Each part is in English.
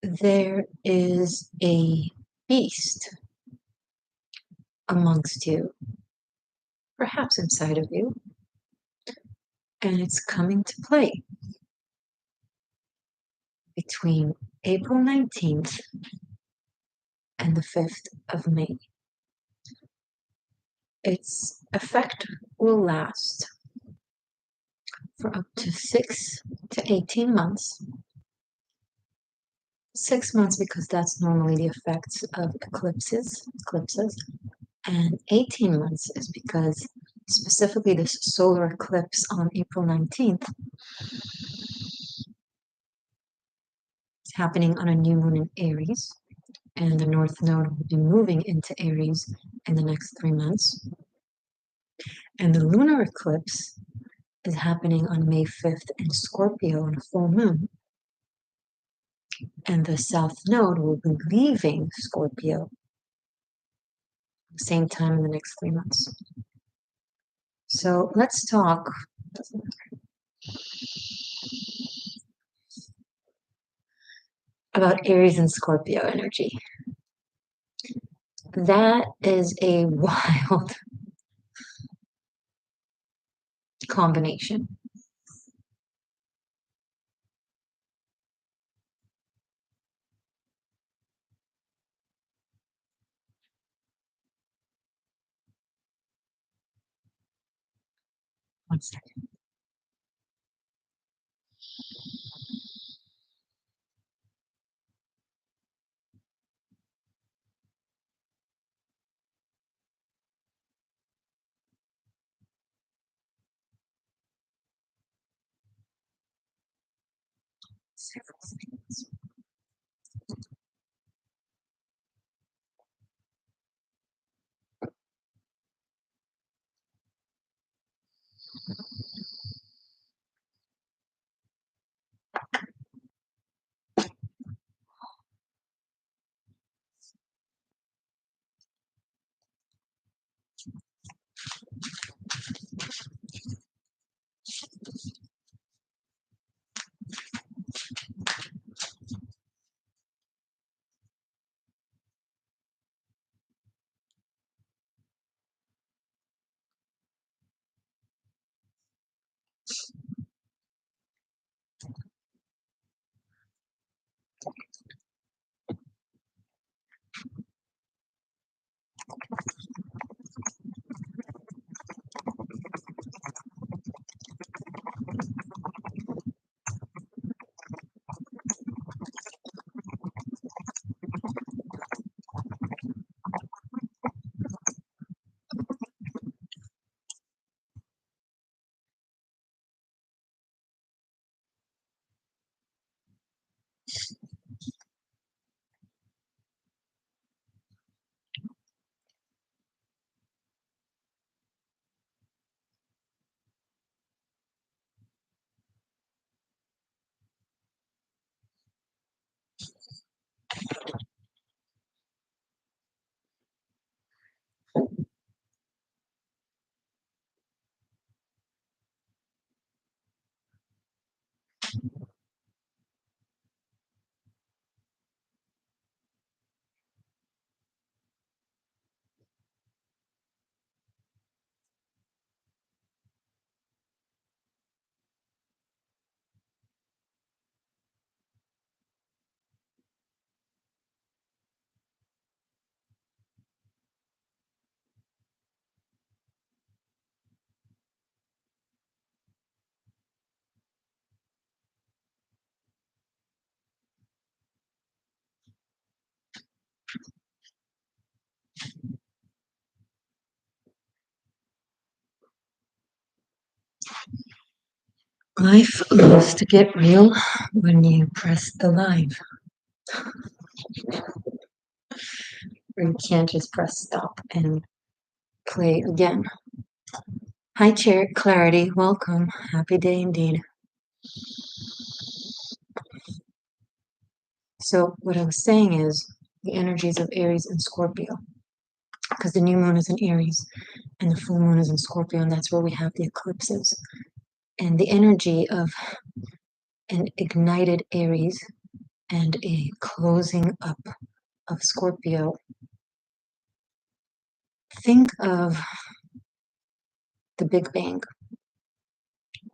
There is a beast amongst you, perhaps inside of you, and it's coming to play between April 19th and the 5th of May. Its effect will last for up to 6 to 18 months. 6 months because that's normally the effects of eclipses, and 18 months is because specifically this solar eclipse on April 19th is happening on a new moon in Aries, and the North Node will be moving into Aries in the next 3 months. And the lunar eclipse is happening on May 5th in Scorpio on a full moon. And the South Node will be leaving Scorpio same time in the next 3 months. So let's talk about Aries and Scorpio energy. That is a wild combination. One second. Several seconds. Life loves to get real when you press the live. Or you can't just press stop and play again. Hi, Chair Clarity. Welcome. Happy day indeed. So what I was saying is the energies of Aries and Scorpio, because the new moon is in Aries, and the full moon is in Scorpio, and that's where we have the eclipses. And the energy of an ignited Aries and a closing up of Scorpio. Think of the Big Bang,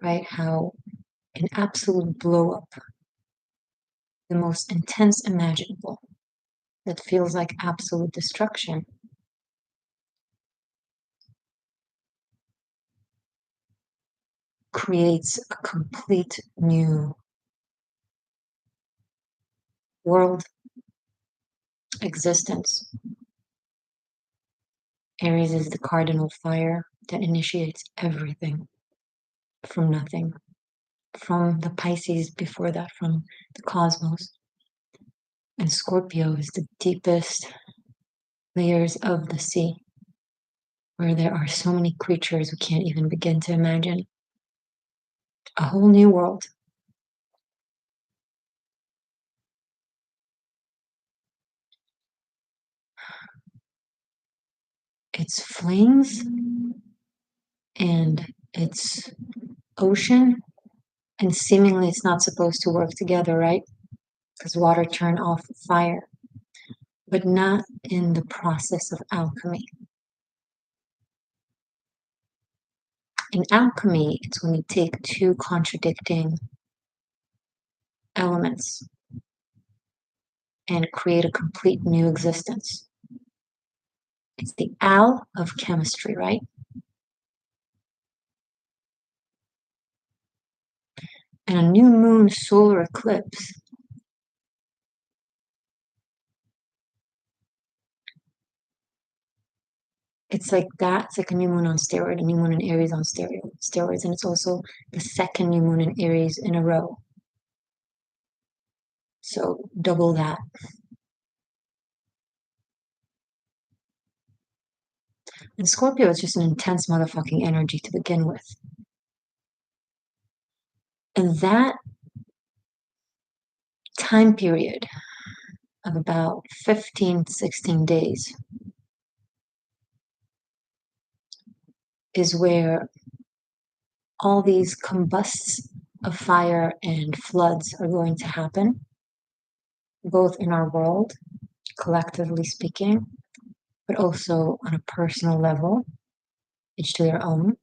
right? How an absolute blow up, the most intense imaginable, that feels like absolute destruction, creates a complete new world, existence. Aries is the cardinal fire that initiates everything from nothing, from the Pisces before that, from the cosmos. And Scorpio is the deepest layers of the sea, where there are so many creatures we can't even begin to imagine. A whole new world. It's flames and it's ocean, and seemingly it's not supposed to work together, right? Because water turn off fire, but not in the process of alchemy. In alchemy, it's when you take two contradicting elements and create a complete new existence. It's the al of chemistry, right? And a new moon solar eclipse it's like that. It's like a new moon on steroid, a new moon in Aries on steroids, and it's also the second new moon in Aries in a row. So double that. And Scorpio is just an intense motherfucking energy to begin with. And that time period of about 15, 16 days is where all these combusts of fire and floods are going to happen, both in our world, collectively speaking, but also on a personal level, each to their own.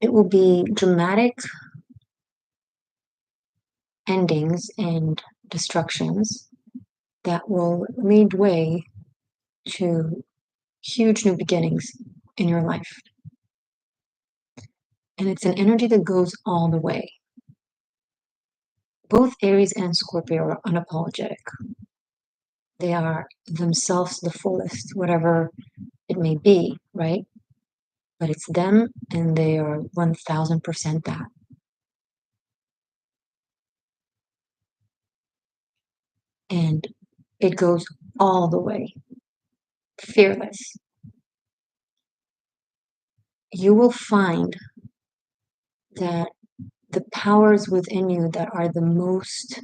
It will be dramatic endings and destructions that will lead way to huge new beginnings in your life. And it's an energy that goes all the way. Both Aries and Scorpio are unapologetic. They are themselves the fullest, whatever it may be, right? But it's them, and they are 1000% that. And it goes all the way. Fearless. You will find that the powers within you that are the most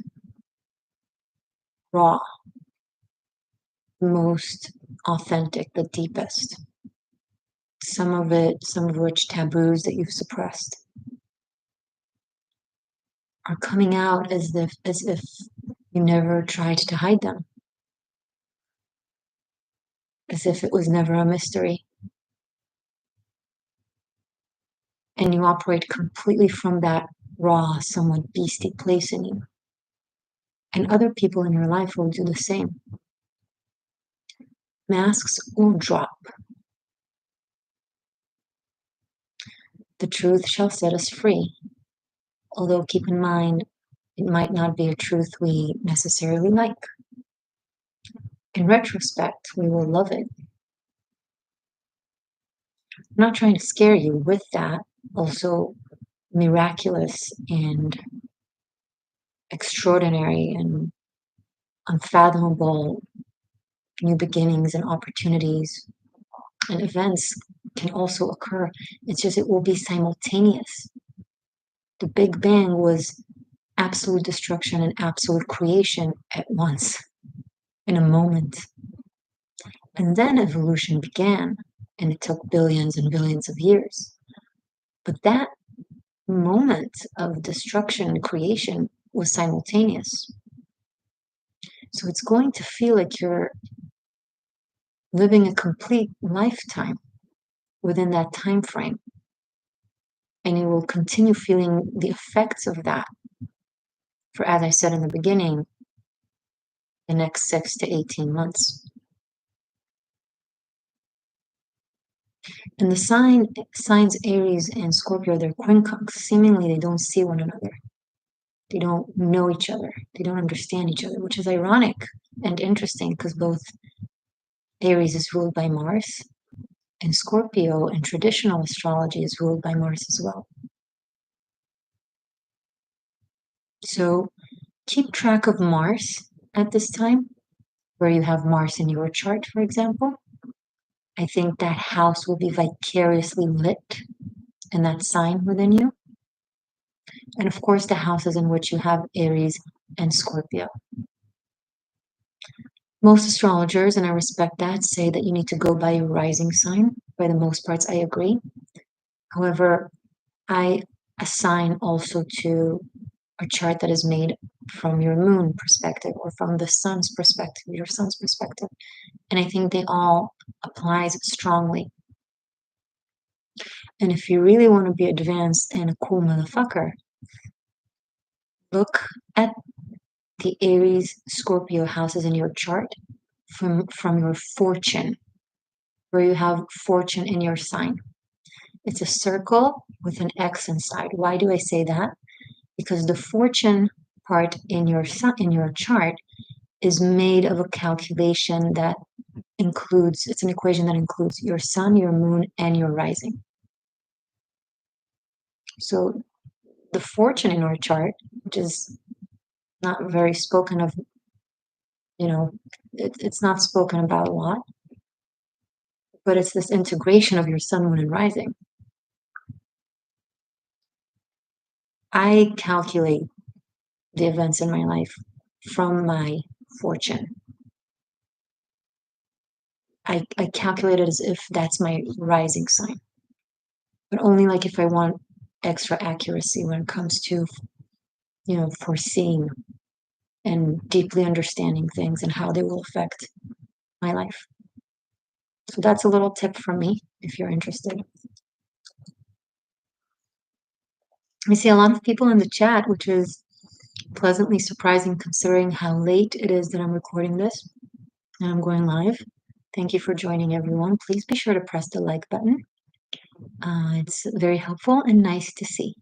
raw, most authentic, the deepest, some of which taboos that you've suppressed, are coming out as if you never tried to hide them, as if it was never a mystery. And you operate completely from that raw, somewhat beastie place in you. And other people in your life will do the same. Masks will drop. The truth shall set us free. Although keep in mind, it might not be a truth we necessarily like. In retrospect, we will love it. I'm not trying to scare you with that. Also miraculous and extraordinary and unfathomable new beginnings and opportunities and events can also occur. It's just it will be simultaneous. The Big Bang was absolute destruction and absolute creation at once, in a moment. And then evolution began, and it took billions and billions of years. But that moment of destruction and creation was simultaneous. So it's going to feel like you're living a complete lifetime within that time frame. And you will continue feeling the effects of that for, as I said in the beginning, the next 6 to 18 months. And the signs Aries and Scorpio, they're quincunx. Seemingly, they don't see one another. They don't know each other. They don't understand each other, which is ironic and interesting because both Aries is ruled by Mars and Scorpio in traditional astrology is ruled by Mars as well. So keep track of Mars at this time, where you have Mars in your chart, for example. I think that house will be vicariously lit in that sign within you. And of course, the houses in which you have Aries and Scorpio. Most astrologers, and I respect that, say that you need to go by your rising sign. For the most parts, I agree. However, I assign also to a chart that is made from your moon perspective or from the sun's perspective, your sun's perspective. And I think they all applies strongly. And if you really want to be advanced and a cool motherfucker, look at the Aries Scorpio houses in your chart from your fortune, where you have fortune in your sign. It's a circle with an X inside. Why do I say that? Because the fortune part in your chart is made of a calculation that includes, it's an equation that includes your sun, your moon, and your rising. So the fortune in our chart, which is not very spoken of, it's not spoken about a lot, but it's this integration of your sun, moon, and rising. I calculate the events in my life from my fortune. I calculate it as if that's my rising sign, but only like if I want extra accuracy when it comes to, foreseeing and deeply understanding things and how they will affect my life. So that's a little tip from me if you're interested. I see a lot of people in the chat, which is pleasantly surprising considering how late it is that I'm recording this and I'm going live. Thank you for joining, everyone. Please be sure to press the like button. It's very helpful and nice to see.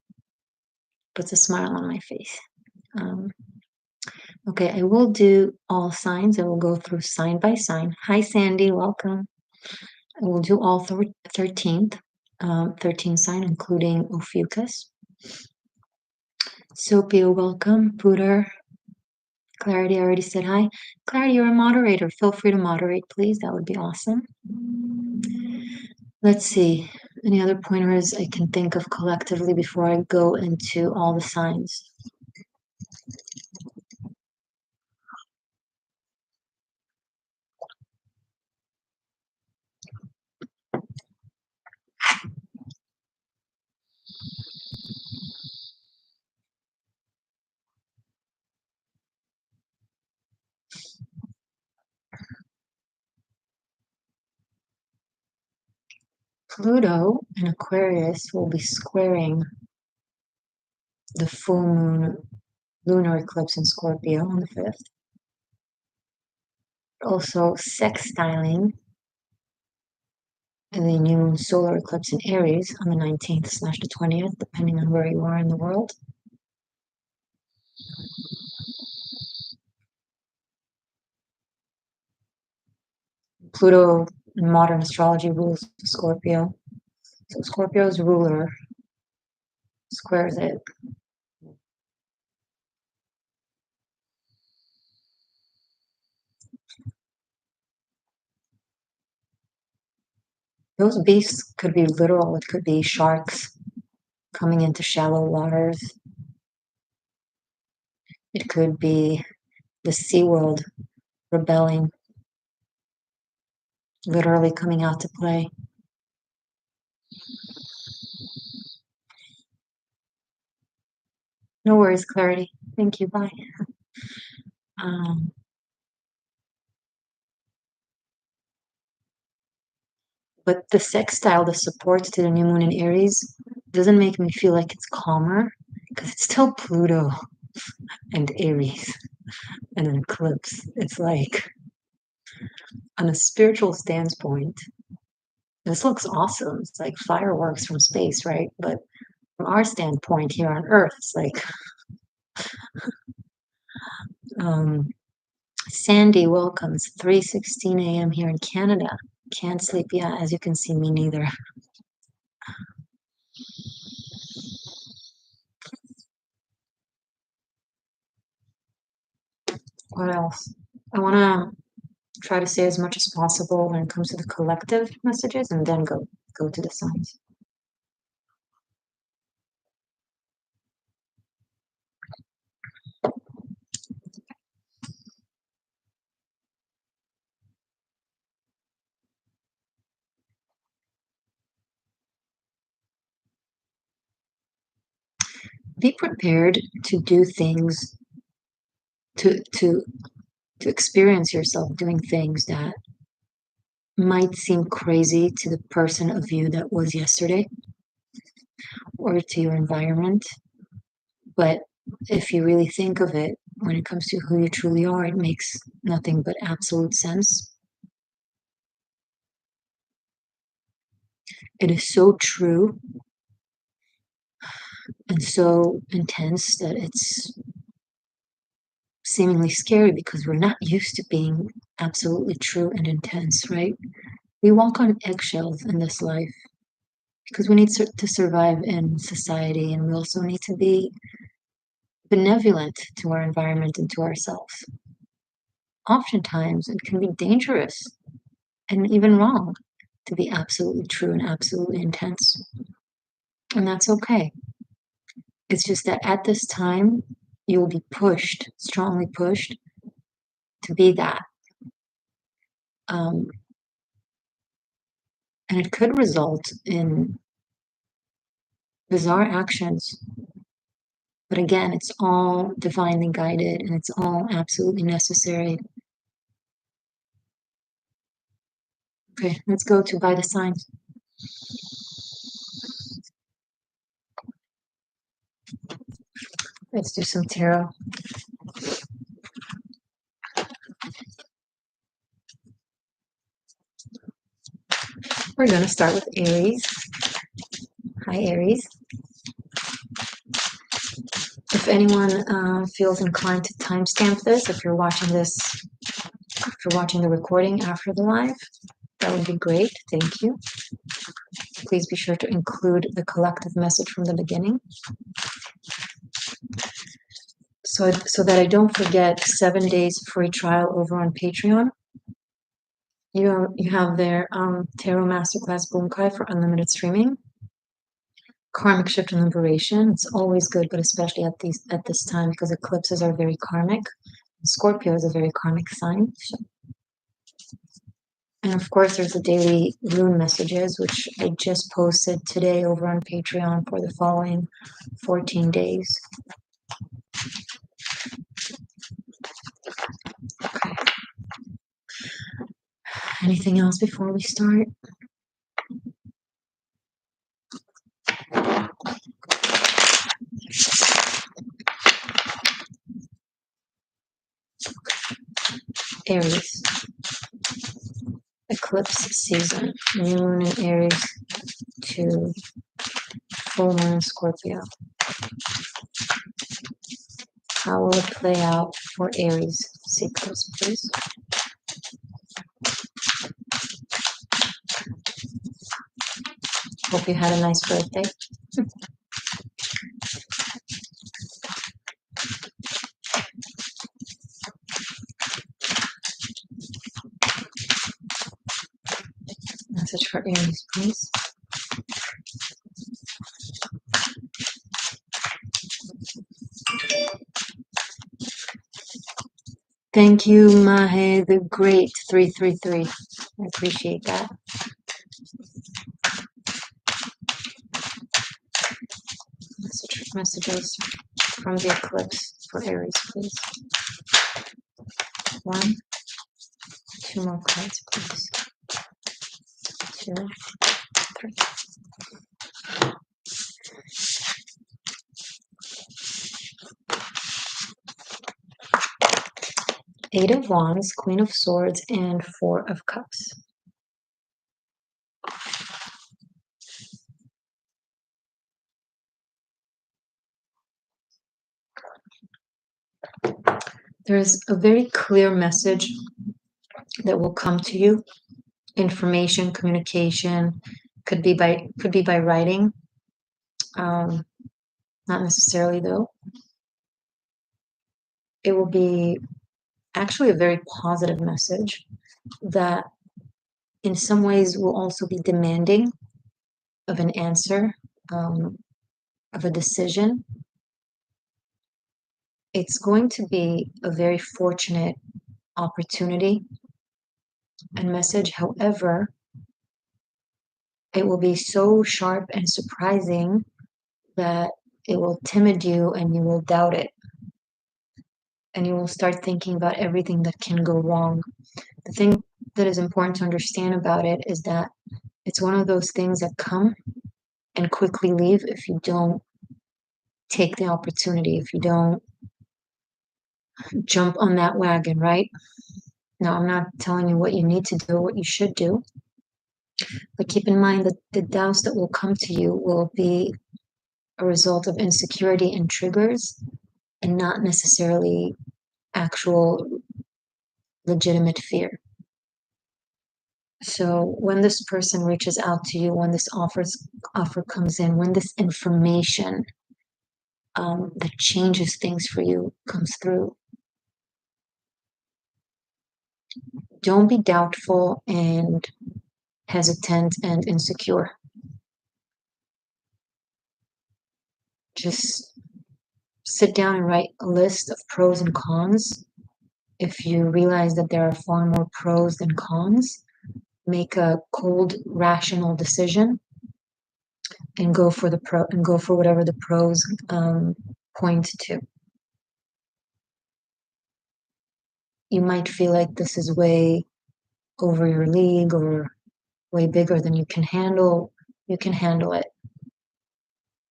Puts a smile on my face. Okay, I will do all signs. I will go through sign by sign. Hi, Sandy. Welcome. I will do all 13 sign, including Ophiuchus. Sophia, welcome. Pooter. Clarity, I already said hi. Clarity, you're a moderator. Feel free to moderate, please. That would be awesome. Let's see. Any other pointers I can think of collectively before I go into all the signs? Pluto in Aquarius will be squaring the full moon lunar eclipse in Scorpio on the 5th. Also sextiling the new solar eclipse in Aries on the 19th/the 20th, depending on where you are in the world. Pluto in modern astrology rules Scorpio. So Scorpio's ruler squares it. Those beasts could be literal. It could be sharks coming into shallow waters. It could be the sea world rebelling. literally coming out to play. No worries, Clarity. Thank you. Bye. But the sextile, the support to the new moon in Aries, doesn't make me feel like it's calmer because it's still Pluto and Aries and an eclipse. It's like, on a spiritual standpoint, this looks awesome. It's like fireworks from space, right? But from our standpoint here on Earth, it's like, Sandy, welcome. It's 3:16 a.m. here in Canada. Can't sleep yet. As you can see, me neither. What else? I want to try to say as much as possible when it comes to the collective messages and then go to the signs. Be prepared to do things, to experience yourself doing things that might seem crazy to the person of you that was yesterday or to your environment. But if you really think of it, when it comes to who you truly are, it makes nothing but absolute sense. It is so true and so intense that it's seemingly scary because we're not used to being absolutely true and intense, right? We walk on eggshells in this life because we need to survive in society, and we also need to be benevolent to our environment and to ourselves. Oftentimes, it can be dangerous and even wrong to be absolutely true and absolutely intense. And that's okay. It's just that at this time, you'll be pushed, strongly pushed, to be that. And it could result in bizarre actions. But again, it's all divinely guided and it's all absolutely necessary. Okay, let's go to by the signs. Let's do some tarot. We're going to start with Aries. Hi, Aries. If anyone feels inclined to timestamp this, if you're watching the recording after the live, that would be great. Thank you. Please be sure to include the collective message from the beginning. So that I don't forget, 7 days free trial over on Patreon. You have their Tarot Masterclass Bunkai for unlimited streaming. Karmic shift and liberation. It's always good, but especially at this time because eclipses are very karmic. Scorpio is a very karmic sign. And of course, there's the daily rune messages, which I just posted today over on Patreon for the following 14 days. Okay. Anything else before we start? Aries. Eclipse season. New moon in Aries to full moon in Scorpio. How will it play out for Aries? Seekers, please. Hope you had a nice birthday. Message for Aries, please. Thank you, Mahe the Great 333. I appreciate that. Messages from the eclipse for Aries, please. 1, 2 more cards, please. 2, 3. Eight of Wands, Queen of Swords, and 4 of Cups. There's a very clear message that will come to you. Information, communication, could be by writing. Not necessarily though. It will be actually a very positive message that in some ways will also be demanding of an answer, of a decision. It's going to be a very fortunate opportunity and message. However, it will be so sharp and surprising that it will timid you and you will doubt it. And you will start thinking about everything that can go wrong. The thing that is important to understand about it is that it's one of those things that come and quickly leave if you don't take the opportunity, if you don't jump on that wagon, right? Now, I'm not telling you what you need to do, what you should do, but keep in mind that the doubts that will come to you will be a result of insecurity and triggers and not necessarily actual legitimate fear. So when this person reaches out to you, when this offer comes in, when this information that changes things for you comes through, don't be doubtful and hesitant and insecure. Just sit down and write a list of pros and cons. If you realize that there are far more pros than cons, make a cold, rational decision and go for whatever the pros point to. You might feel like this is way over your league or way bigger than you can handle. You can handle it.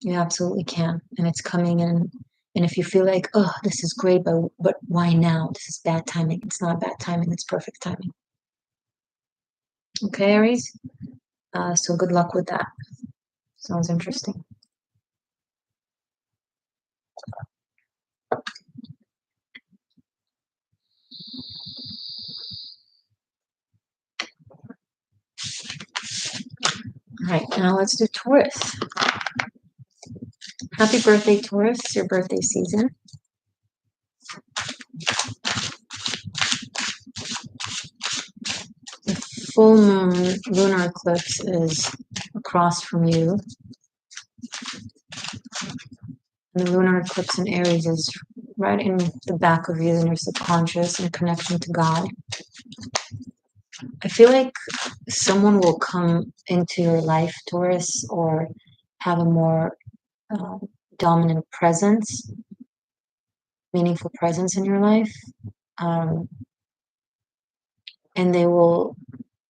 You absolutely can. And it's coming in. And if you feel like, oh, this is great, but why now? This is bad timing. It's not bad timing. It's perfect timing. Okay, Aries? So good luck with that. Sounds interesting. All right, now let's do Taurus. Happy birthday, Taurus. It's your birthday season. The full moon lunar eclipse is across from you. And the lunar eclipse in Aries is right in the back of you in your subconscious and connection to God. I feel like someone will come into your life, Taurus, or have a more dominant presence, meaningful presence in your life. And they will,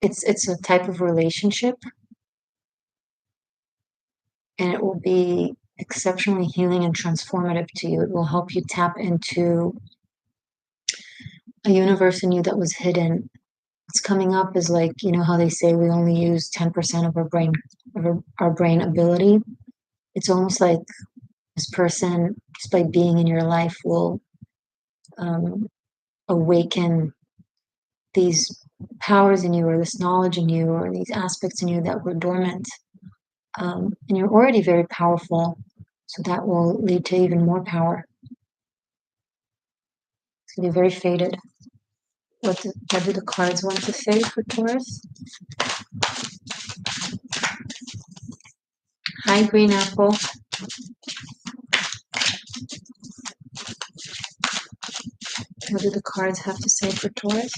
it's a type of relationship, and it will be exceptionally healing and transformative to you. It will help you tap into a universe in you that was hidden. What's coming up is like, you know how they say we only use 10% of our brain ability. It's almost like this person, just by being in your life, will awaken these powers in you, or this knowledge in you, or these aspects in you that were dormant. And you're already very powerful, so that will lead to even more power. It's going to be very faded. What do the cards want to say for Taurus? Hi, Green Apple. What do the cards have to say for Taurus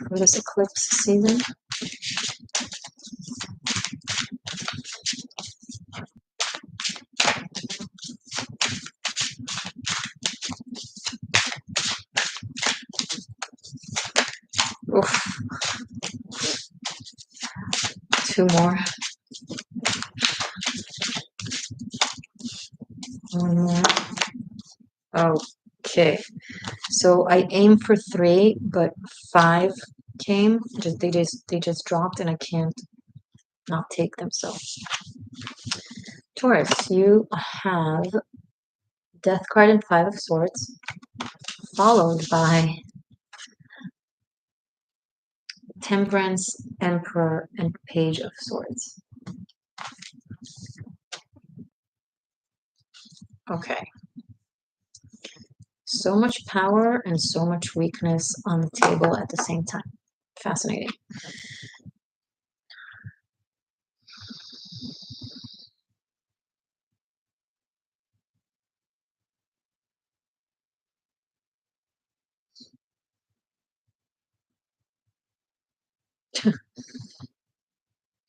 for this eclipse season? Oof. Two more. One more. Okay. So I aim for 3, but 5 came. They just dropped, and I can't not take them. So Taurus, you have Death card and 5 of Swords, followed by Temperance, Emperor, and Page of Swords. Okay. So much power and so much weakness on the table at the same time. Fascinating.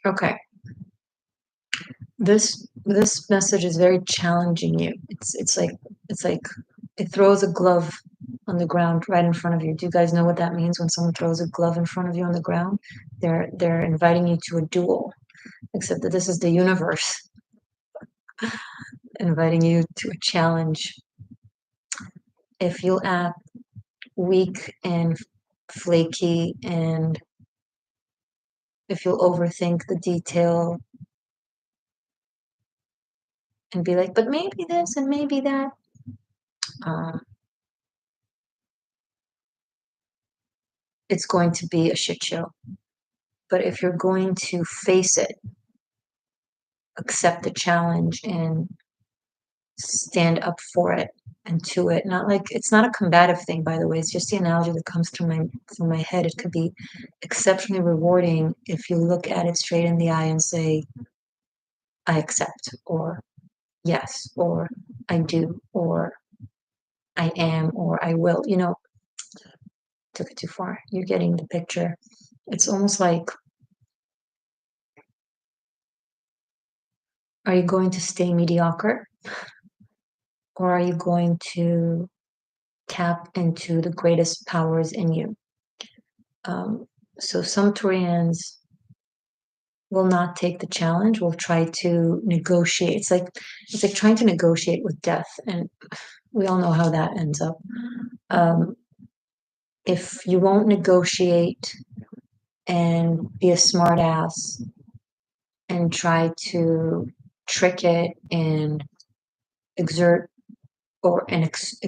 Okay. This message is very challenging you. It's like it throws a glove on the ground right in front of you. Do you guys know what that means when someone throws a glove in front of you on the ground? They're inviting you to a duel, except that this is the universe inviting you to a challenge. If you act weak and flaky, and if you'll overthink the detail and be like, but maybe this and maybe that, it's going to be a shit show. But if you're going to face it, accept the challenge, and stand up for it and to it, not like it's not a combative thing, by the way. It's just the analogy that comes through my head. It could be exceptionally rewarding if you look at it straight in the eye and say, I accept, or yes, or I do, or I am, or I will. You know, took it too far. You're getting the picture. It's almost like, are you going to stay mediocre? Or are you going to tap into the greatest powers in you? So some Taurians will not take the challenge, will try to negotiate. It's like trying to negotiate with death, and we all know how that ends up. If you won't negotiate and be a smart ass and try to trick it and exert or an extort,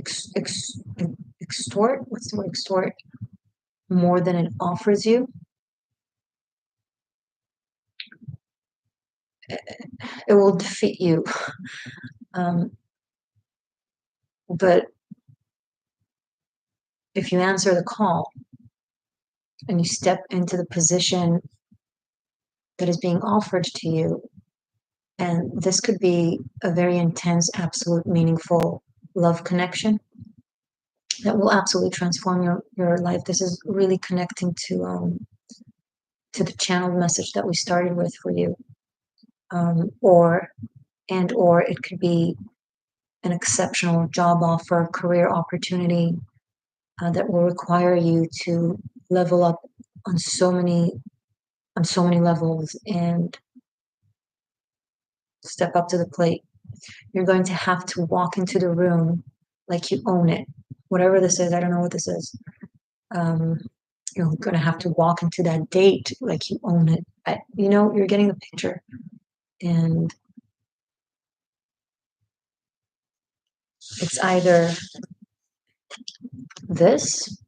what's the word, extort, more than it offers you, it will defeat you. But if you answer the call and you step into the position that is being offered to you, and this could be a very intense, absolute, meaningful love connection that will absolutely transform your life. This is really connecting to the channeled message that we started with for you. Or it could be an exceptional job offer, career opportunity that will require you to level up on so many levels and step up to the plate. You're going to have to walk into the room like you own it. Whatever this is, I don't know what this is. You're going to have to walk into that date like you own it. You know, you're getting the picture. And it's either this,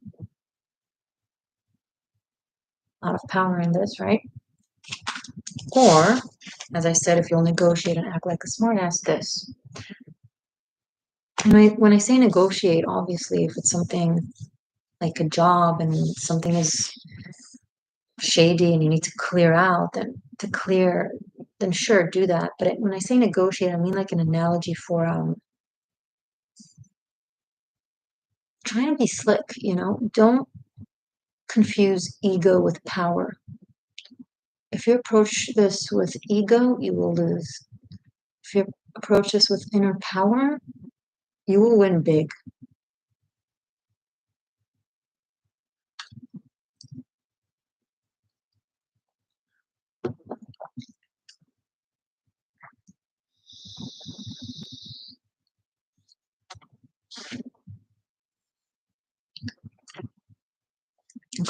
a lot of power in this, right? Or, as I said, if you'll negotiate and act like a smartass, this. And when I say negotiate, obviously, if it's something like a job and something is shady and you need to clear out, then sure, do that. But when I say negotiate, I mean like an analogy for trying to be slick, you know? Don't confuse ego with power. If you approach this with ego, you will lose. If you approach this with inner power, you will win big.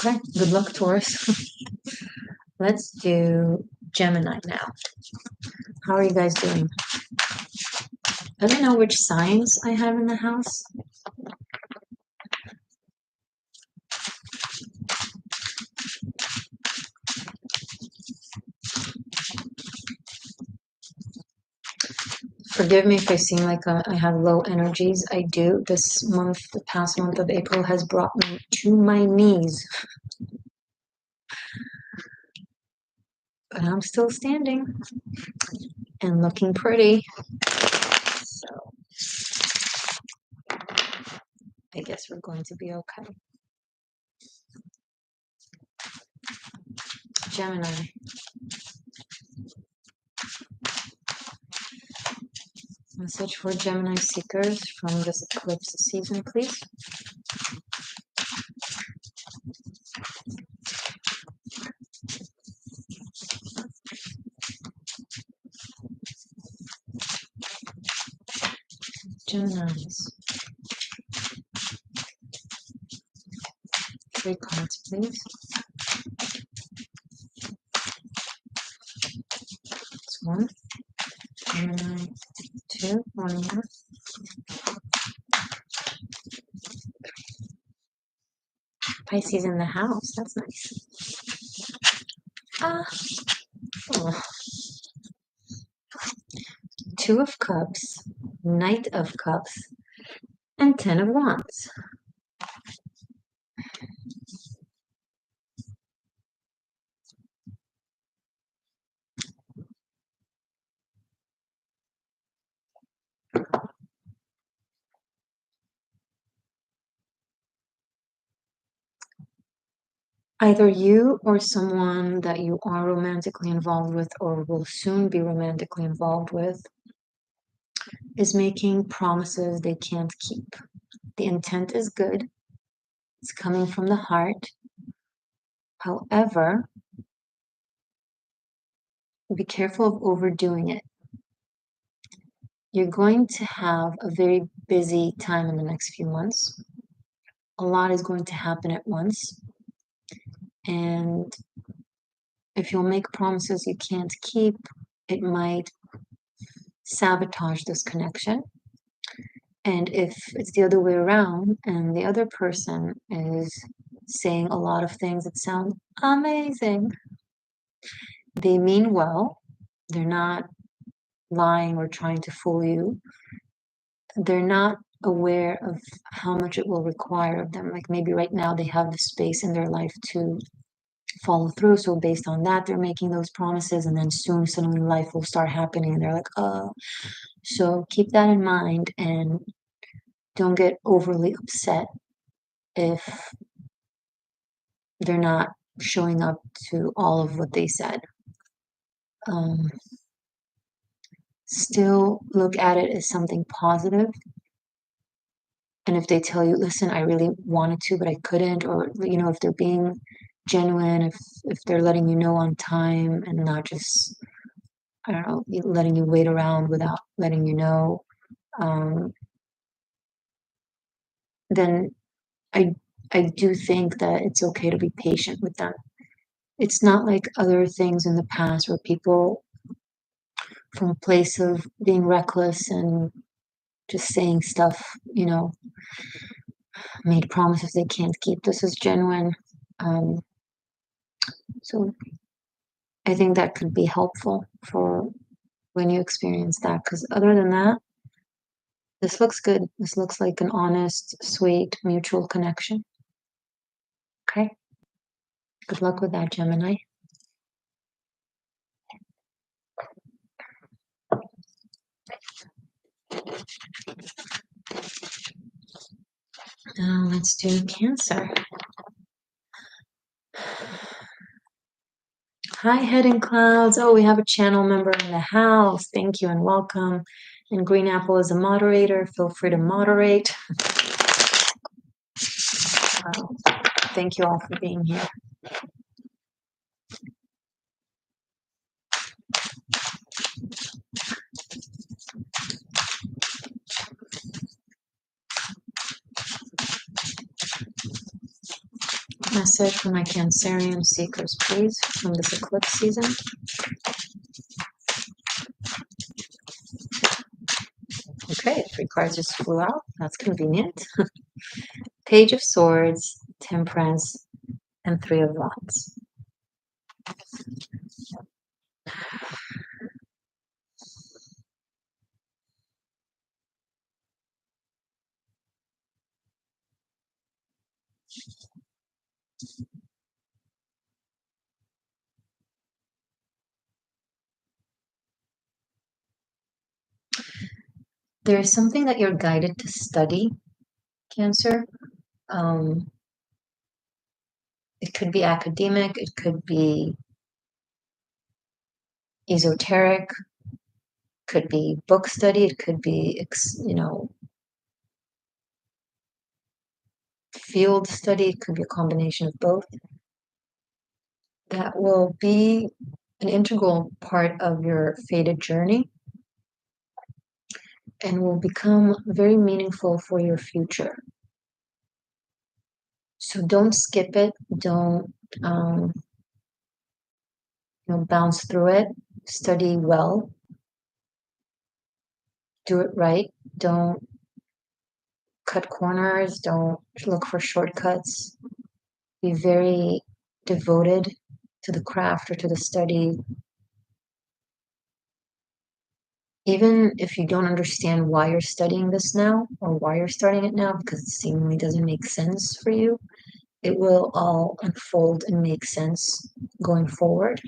Okay, good luck, Taurus. Let's do Gemini now. How are you guys doing? Let me know which signs I have in the house. Forgive me if I seem like I have low energies. I do. This month, the past month of April, has brought me to my knees. But I'm still standing and looking pretty. So I guess we're going to be okay. Gemini. Message for Gemini seekers from this eclipse season, please. Geminis. 3 cards, please. That's 1. Gemini. 2. 1 more. Pisces in the house. That's nice. Oh. 2 of Cups, Knight of Cups, and 10 of Wands. Either you or someone that you are romantically involved with or will soon be romantically involved with is making promises they can't keep. The intent is good. It's coming from the heart. However, be careful of overdoing it. You're going to have a very busy time in the next few months. A lot is going to happen at once. And if you'll make promises you can't keep, it might sabotage this connection. And if it's the other way around and the other person is saying a lot of things that sound amazing, they mean well, they're not lying or trying to fool you, they're not aware of how much it will require of them. Like maybe right now they have the space in their life to follow through, so based on that they're making those promises, and then soon suddenly life will start happening and they're like, oh. So keep that in mind and don't get overly upset if they're not showing up to all of what they said. Still look at it as something positive. And if they tell you, listen, I really wanted to, but I couldn't, or, if they're being genuine, if they're letting you know on time and not just, I don't know, letting you wait around without letting you know, then I do think that it's okay to be patient with them. It's not like other things in the past where people, from a place of being reckless and just saying stuff, made promises they can't keep. This is genuine. So I think that could be helpful for when you experience that, because other than that, this looks good. This looks like an honest, sweet, mutual connection. Okay? Good luck with that, Gemini. Now let's do Cancer. Hi, Hidden Clouds. Oh, we have a channel member in the house. Thank you and welcome. And Green Apple is a moderator. Feel free to moderate. Thank you all for being here. Message for my Cancerian seekers, please, from this eclipse season. Okay, 3 cards just flew out. That's convenient. Page of Swords, Temperance, and 3 of Wands. There is something that you're guided to study, Cancer. It could be academic, it could be esoteric, could be book study, it could be, field study, it could be a combination of both. That will be an integral part of your fated journey and will become very meaningful for your future. So don't skip it. Don't bounce through it. Study well. Do it right. Don't cut corners. Don't look for shortcuts. Be very devoted to the craft or to the study. Even if you don't understand why you're studying this now or why you're starting it now, because it seemingly doesn't make sense for you, it will all unfold and make sense going forward.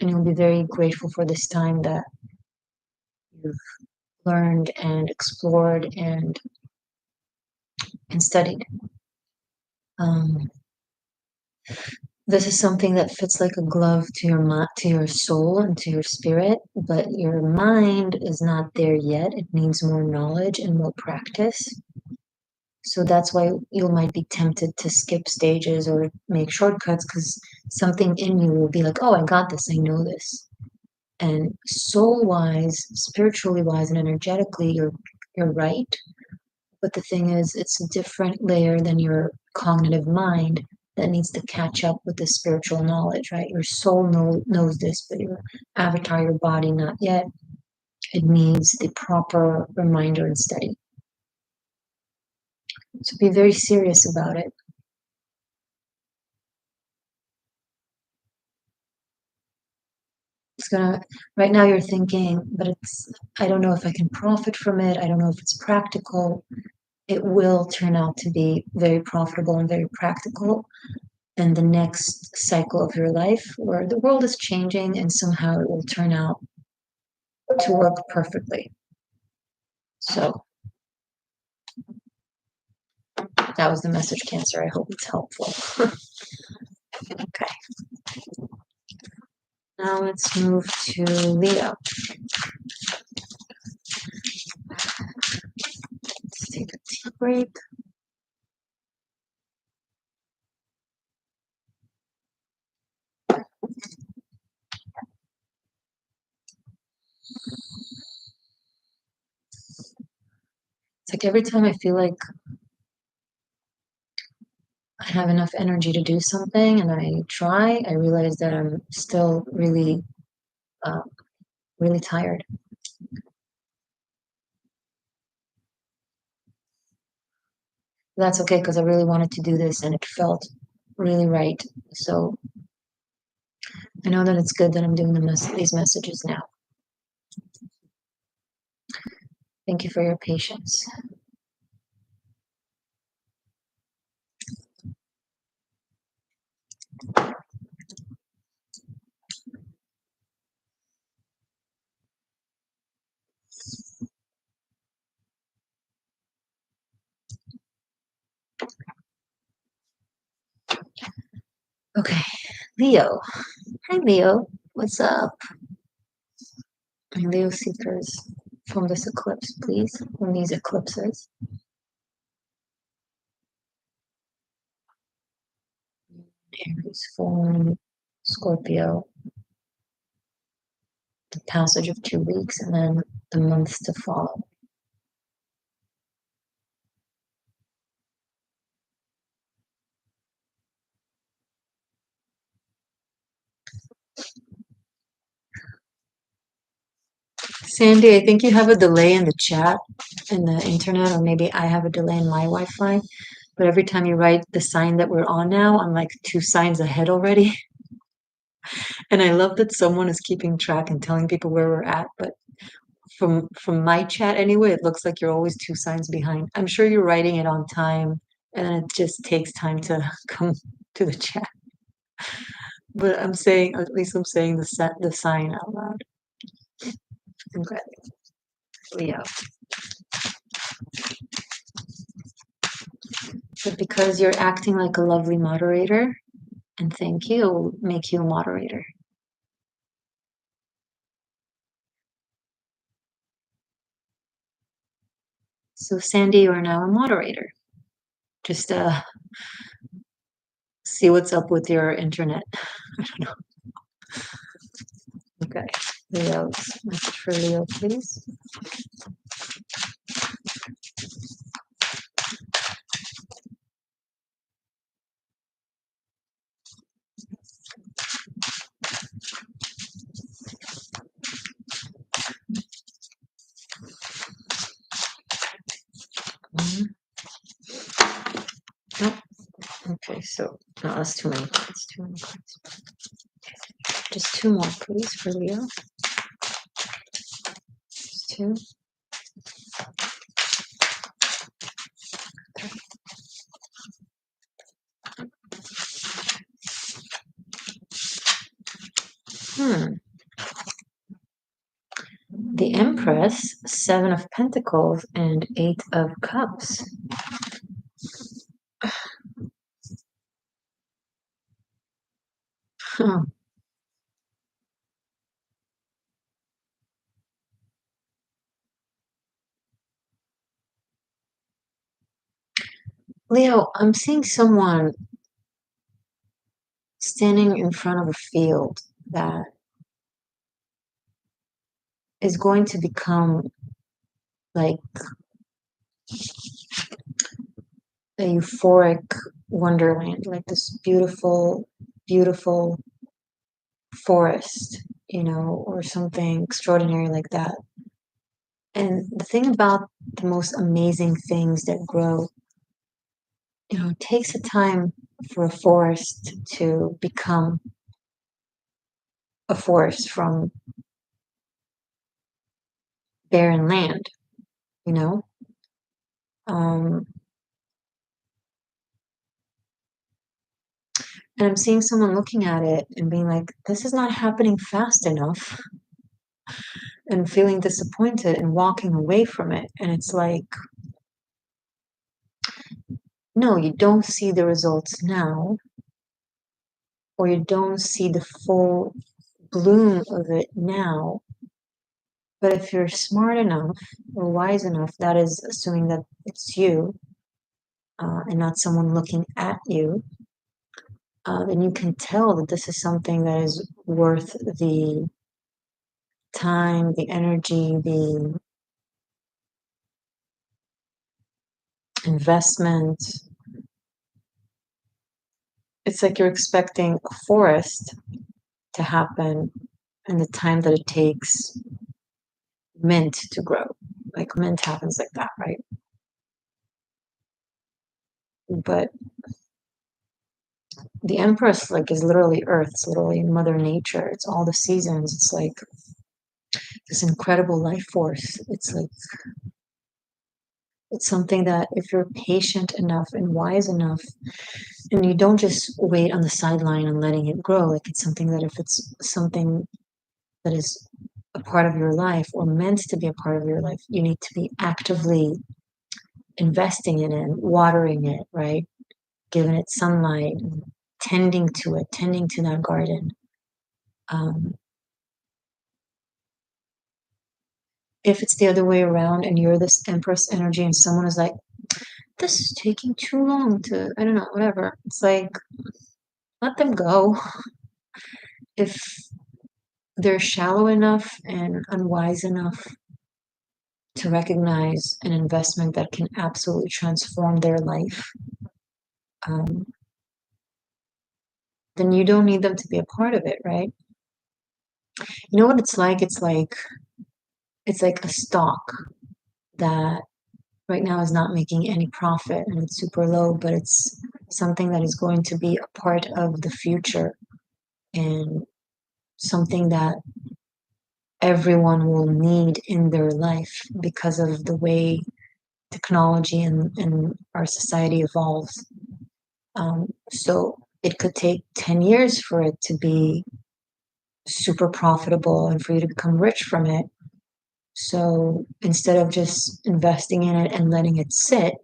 And you'll be very grateful for this time that you've learned and explored and studied. This is something that fits like a glove to your soul and to your spirit, but your mind is not there yet. It needs more knowledge and more practice. So that's why you might be tempted to skip stages or make shortcuts, because something in you will be like, oh, I got this, I know this. And soul-wise, spiritually wise, and energetically, you're right. But the thing is, it's a different layer than your cognitive mind that needs to catch up with the spiritual knowledge, right? Your soul knows this, but your avatar, your body, not yet. It needs the proper reminder and study. So be very serious about it. Right now you're thinking, but I don't know if I can profit from it. I don't know if it's practical. It will turn out to be very profitable and very practical in the next cycle of your life, where the world is changing and somehow it will turn out to work perfectly. So that was the message, Cancer. I hope it's helpful. Okay. Now let's move to Leo. Let's take a tea break. It's like every time I feel like I have enough energy to do something and I try, I realize that I'm still really, really tired. That's okay, because I really wanted to do this and it felt really right. So I know that it's good that I'm doing these messages now. Thank you for your patience. Okay, Leo. Hi, Leo. What's up? My Leo seekers from this eclipse, please, from these eclipses. Aries, full moon, Scorpio. The passage of 2 weeks and then the months to follow. Sandy, I think you have a delay in the chat, in the internet, or maybe I have a delay in my Wi-Fi. But every time you write the sign that we're on now, I'm like 2 signs ahead already. And I love that someone is keeping track and telling people where we're at. But from my chat anyway, it looks like you're always 2 signs behind. I'm sure you're writing it on time, and then it just takes time to come to the chat. But I'm saying, or at least I'm saying the sign out loud. Congrats, Leo. But because you're acting like a lovely moderator, and thank you, will make you a moderator. So Sandy, you are now a moderator. Just see what's up with your internet. I don't know. Okay. Leo's message for Leo, please. Nope. Okay, so no, that's too many cards. Too many cards. Just 2 more, please, for Leo. Just 2. The Empress, 7 of Pentacles, and 8 of Cups. Huh. Leo, I'm seeing someone standing in front of a field that is going to become like a euphoric wonderland, like this beautiful, beautiful forest, or something extraordinary like that. And the thing about the most amazing things that grow, it takes a time for a forest to become a forest from barren land, you know? Um, and I'm seeing someone looking at it and being like, this is not happening fast enough, and feeling disappointed and walking away from it. And it's like, no, you don't see the results now, or you don't see the full bloom of it now. But if you're smart enough or wise enough, that is assuming that it's you and not someone looking at you, then you can tell that this is something that is worth the time, the energy, the investment. It's like you're expecting a forest to happen and the time that it takes mint to grow. Like mint happens like that, right? But the Empress is literally Earth. It's literally Mother Nature. It's all the seasons. It's like this incredible life force. It's something that if you're patient enough and wise enough, and you don't just wait on the sideline and letting it grow, like it's something that if it's something that is a part of your life or meant to be a part of your life, you need to be actively investing in it, watering it, right? Giving it sunlight, tending to it, tending to that garden. If it's the other way around and you're this Empress energy and someone is like, this is taking too long to, I don't know, whatever. It's like, let them go. If they're shallow enough and unwise enough to recognize an investment that can absolutely transform their life, um, then you don't need them to be a part of it, right? You know what it's like? It's like it's like a stock that right now is not making any profit and it's super low, but it's something that is going to be a part of the future and something that everyone will need in their life because of the way technology and our society evolves. So it could take 10 years for it to be super profitable and for you to become rich from it. So instead of just investing in it and letting it sit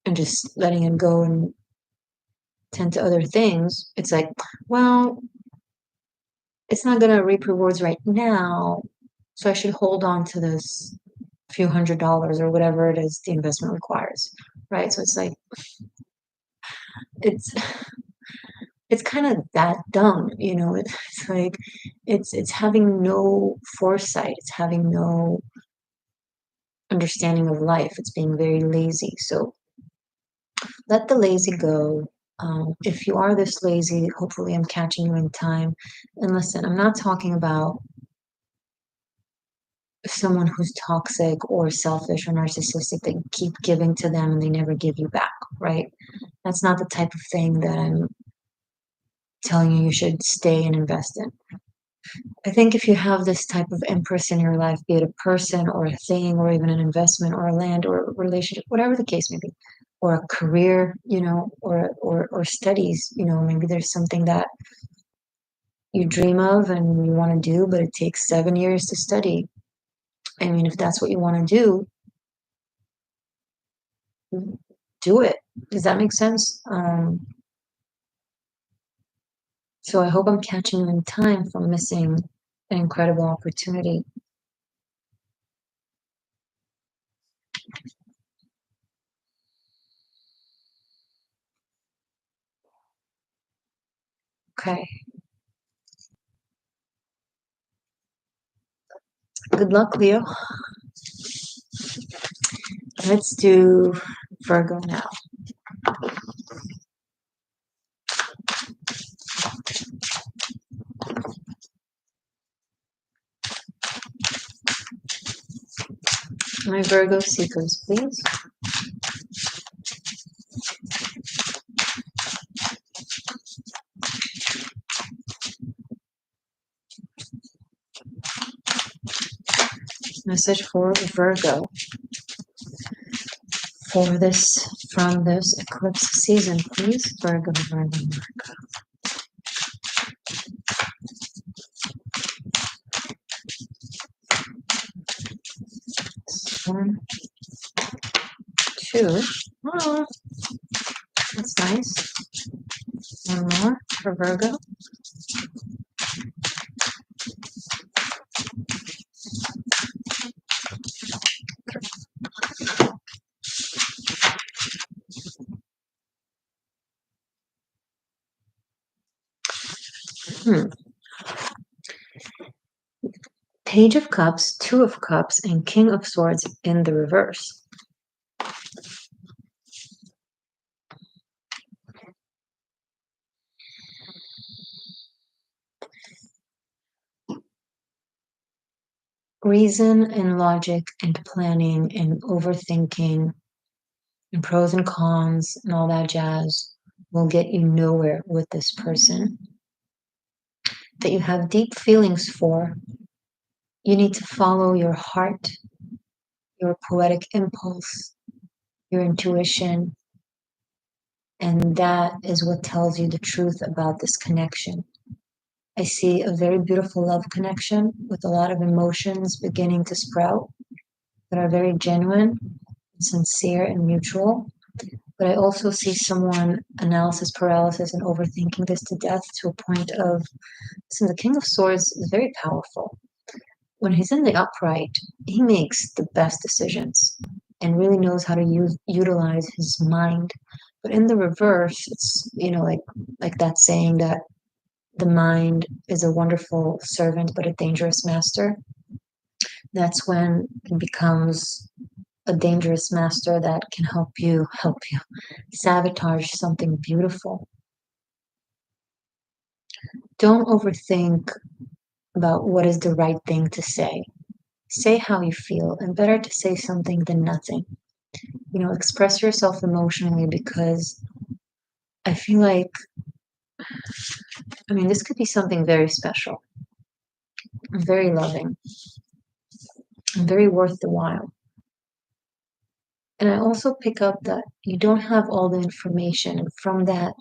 and just letting it go and tend to other things, it's like, well, it's not going to reap rewards right now. So I should hold on to this few $100s or whatever it is the investment requires. Right. So it's like, it's, it's kind of that dumb, you know, it's like, it's having no foresight. It's having no understanding of life. It's being very lazy. So let the lazy go. If you are this lazy, hopefully I'm catching you in time. And listen, I'm not talking about someone who's toxic or selfish or narcissistic that you keep giving to them and they never give you back, right? That's not the type of thing that I'm telling you should stay and invest in. I think if you have this type of empress in your life, be it a person or a thing or even an investment or a land or a relationship, whatever the case may be, or a career, you know, or studies, you know, maybe there's something that you dream of and you want to do, but it takes 7 years to study. I mean, if that's what you want to do it. Does that make sense? So I hope I'm catching you in time from missing an incredible opportunity. Okay. Good luck, Leo. Let's do Virgo now. My Virgo seekers, please. Message for Virgo for this from this eclipse season, please. Virgo, Virgo, Virgo. 1, 2. Oh, that's nice. One more for Virgo. Page of Cups, Two of Cups, and King of Swords in the reverse. Reason and logic and planning and overthinking and pros and cons and all that jazz will get you nowhere with this person that you have deep feelings for. You need to follow your heart, your poetic impulse, your intuition, and that is what tells you the truth about this connection. I see a very beautiful love connection with a lot of emotions beginning to sprout that are very genuine, sincere, and mutual. But I also see someone analysis paralysis and overthinking this to death to a point of, listen, the King of Swords is very powerful. When he's in the upright, he makes the best decisions and really knows how to utilize his mind. But in the reverse, it's, you know, like that saying that the mind is a wonderful servant but a dangerous master. That's when it becomes a dangerous master that can help you sabotage something beautiful. Don't overthink about what is the right thing to say. say how you feel, and better to say something than nothing. You know, express yourself emotionally, because I feel like, I mean, this could be something very special, very loving, and very worth the while. And I also pick up that you don't have all the information, and from that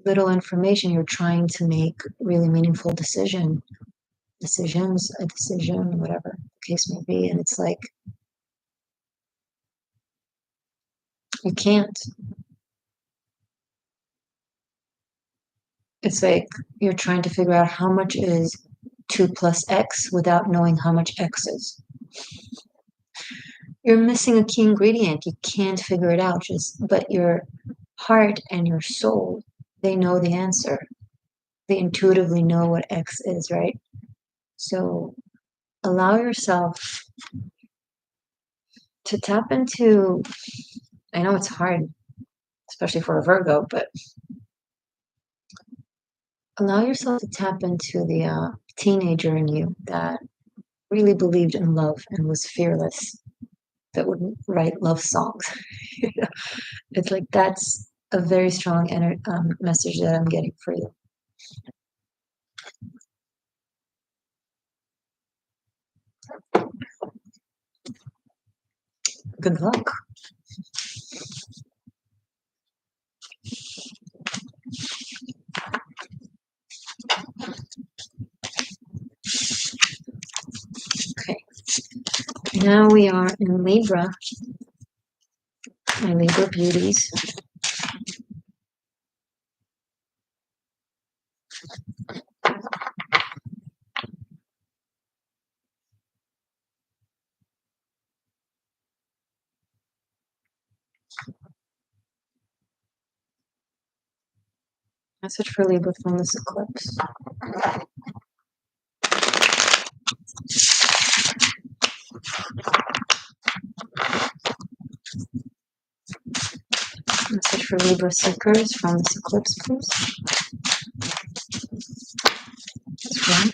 little information, you're trying to make really meaningful decisions, a decision, whatever the case may be. And it's like, you can't. It's like you're trying to figure out how much is 2 plus X without knowing how much X is. You're missing a key ingredient. You can't figure it out. But your heart and your soul, they know the answer. They intuitively know what X is, right? So allow yourself to tap into, I know it's hard, especially for a Virgo, but allow yourself to tap into the teenager in you that really believed in love and was fearless, that would write love songs. It's like that's a very strong message that I'm getting for you. Good luck. Okay. Now we are in Libra, my Libra beauties. Message for Libra from this eclipse. Message for Libra seekers from this eclipse, please. Just one.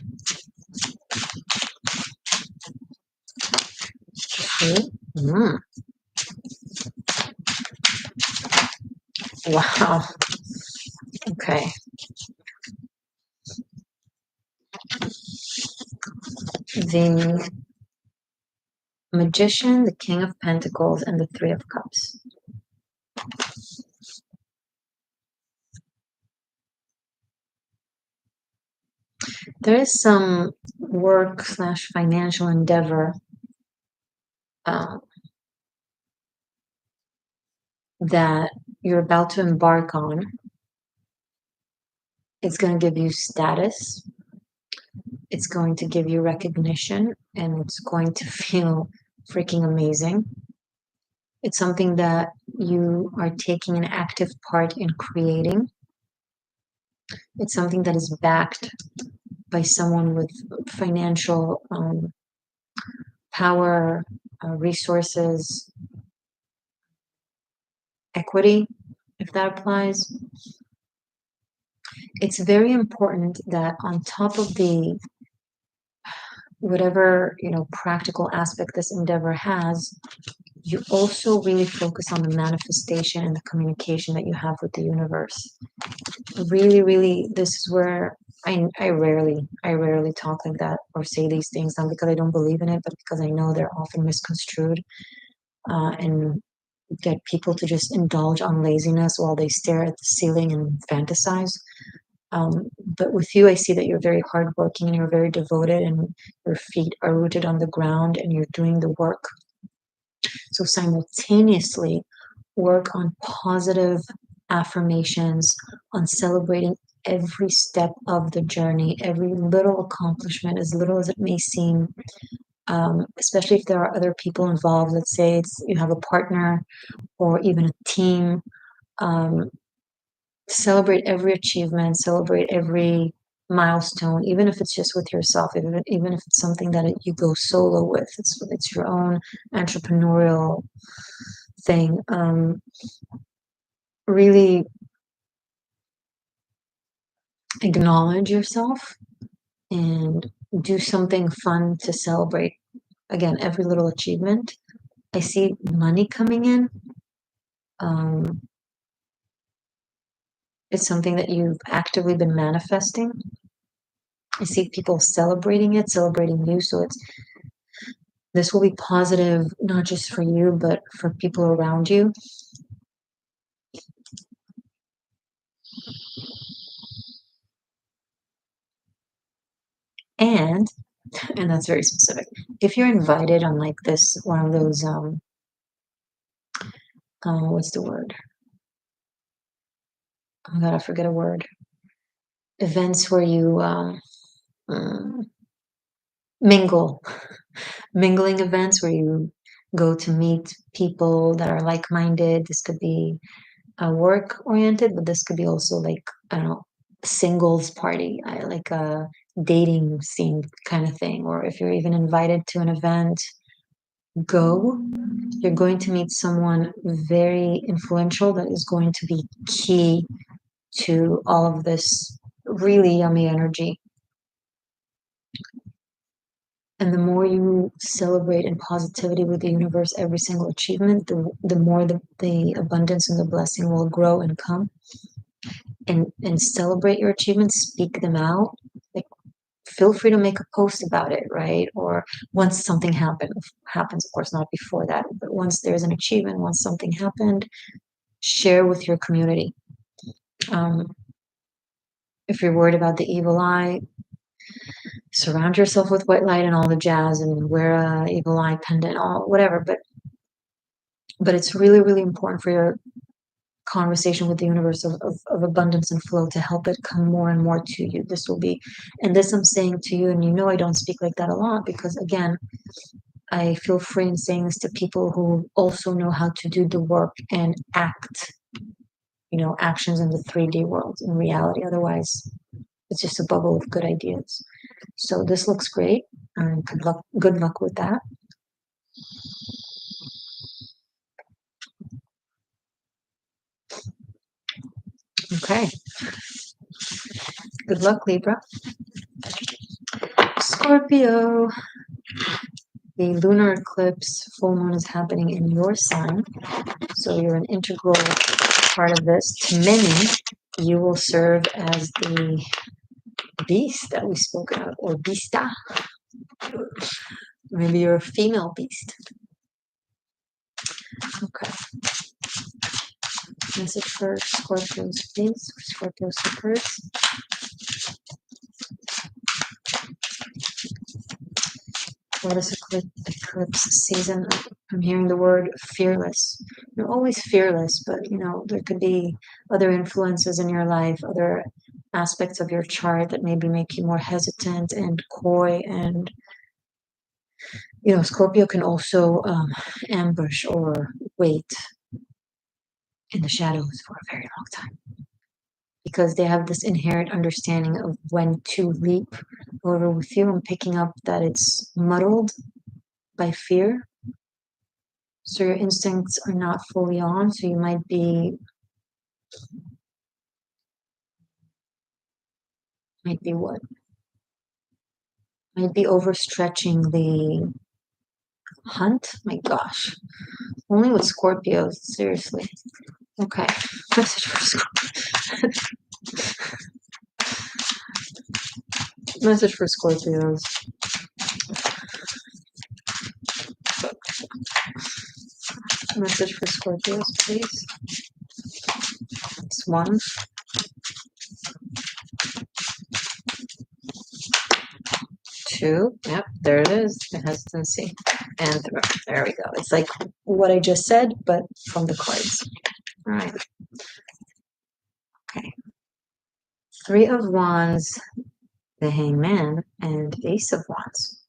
Two. Wow. Okay. The Magician, the King of Pentacles, and the Three of Cups. There is some work / financial endeavor that you're about to embark on. It's going to give you status. It's going to give you recognition, and it's going to feel freaking amazing. It's something that you are taking an active part in creating. It's something that is backed by someone with financial power, resources, equity, if that applies. It's very important that on top of the whatever, practical aspect this endeavor has, you also really focus on the manifestation and the communication that you have with the universe. Really, really, this is where I rarely talk like that or say these things, not because I don't believe in it, but because I know they're often misconstrued and get people to just indulge on laziness while they stare at the ceiling and fantasize. But with you, I see that you're very hardworking and you're very devoted, and your feet are rooted on the ground and you're doing the work. So simultaneously work on positive affirmations, on celebrating every step of the journey, every little accomplishment, as little as it may seem, especially if there are other people involved. Let's say you have a partner or even a team. Celebrate every achievement, celebrate every milestone, even if it's just with yourself, even if it's something that you go solo with. It's your own entrepreneurial thing. Really acknowledge yourself and do something fun to celebrate. Again, every little achievement. I see money coming in. It's something that you've actively been manifesting. I see people celebrating it, celebrating you. So this will be positive, not just for you, but for people around you. And that's very specific. If you're invited on like this, one of those, what's the word? Oh my God, I forget a word. Events where you mingling events where you go to meet people that are like-minded. This could be work-oriented, but this could be also like, I don't know, singles party, like a dating scene kind of thing. Or if you're even invited to an event, go. You're going to meet someone very influential that is going to be key to all of this really yummy energy. And the more you celebrate in positivity with the universe, every single achievement, the more the abundance and the blessing will grow and come. And celebrate your achievements, speak them out. Like, feel free to make a post about it, right? Or once something happens, of course, not before that, but once there's an achievement, once something happened, share with your community. If you're worried about the evil eye, surround yourself with white light and all the jazz, and wear a evil eye pendant, all whatever. But it's really, really important for your conversation with the universe of abundance and flow to help it come more and more to you. This will be, and this I'm saying to you, and you know I don't speak like that a lot because, again, I feel free in saying this to people who also know how to do the work and act, actions in the 3D world, in reality. Otherwise, it's just a bubble of good ideas. So this looks great, and good luck with that. Okay. Good luck, Libra. Scorpio. The lunar eclipse full moon is happening in your sign. So you're an integral part of this. To many, you will serve as the beast that we spoke of, or beasta. Maybe you're a female beast. Okay. Message for Scorpios, please. Scorpio seekers. For this eclipse season, I'm hearing the word fearless. You're always fearless, but there could be other influences in your life, other aspects of your chart that maybe make you more hesitant and coy. And Scorpio can also ambush or wait in the shadows for a very long time because they have this inherent understanding of when to leap. However, with you, I'm picking up that it's muddled by fear. So your instincts are not fully on. So you might be what? Might be overstretching the hunt. My gosh. Only with Scorpios, seriously. Okay. Message for Scorpios. Message for Scorpios. Message for Scorpios, please. It's 1. 2. Yep, there it is. The hesitancy. And there we go. It's like what I just said, but from the cards. All right. Okay. 3 of Wands, the Hangman, and Ace of Wands.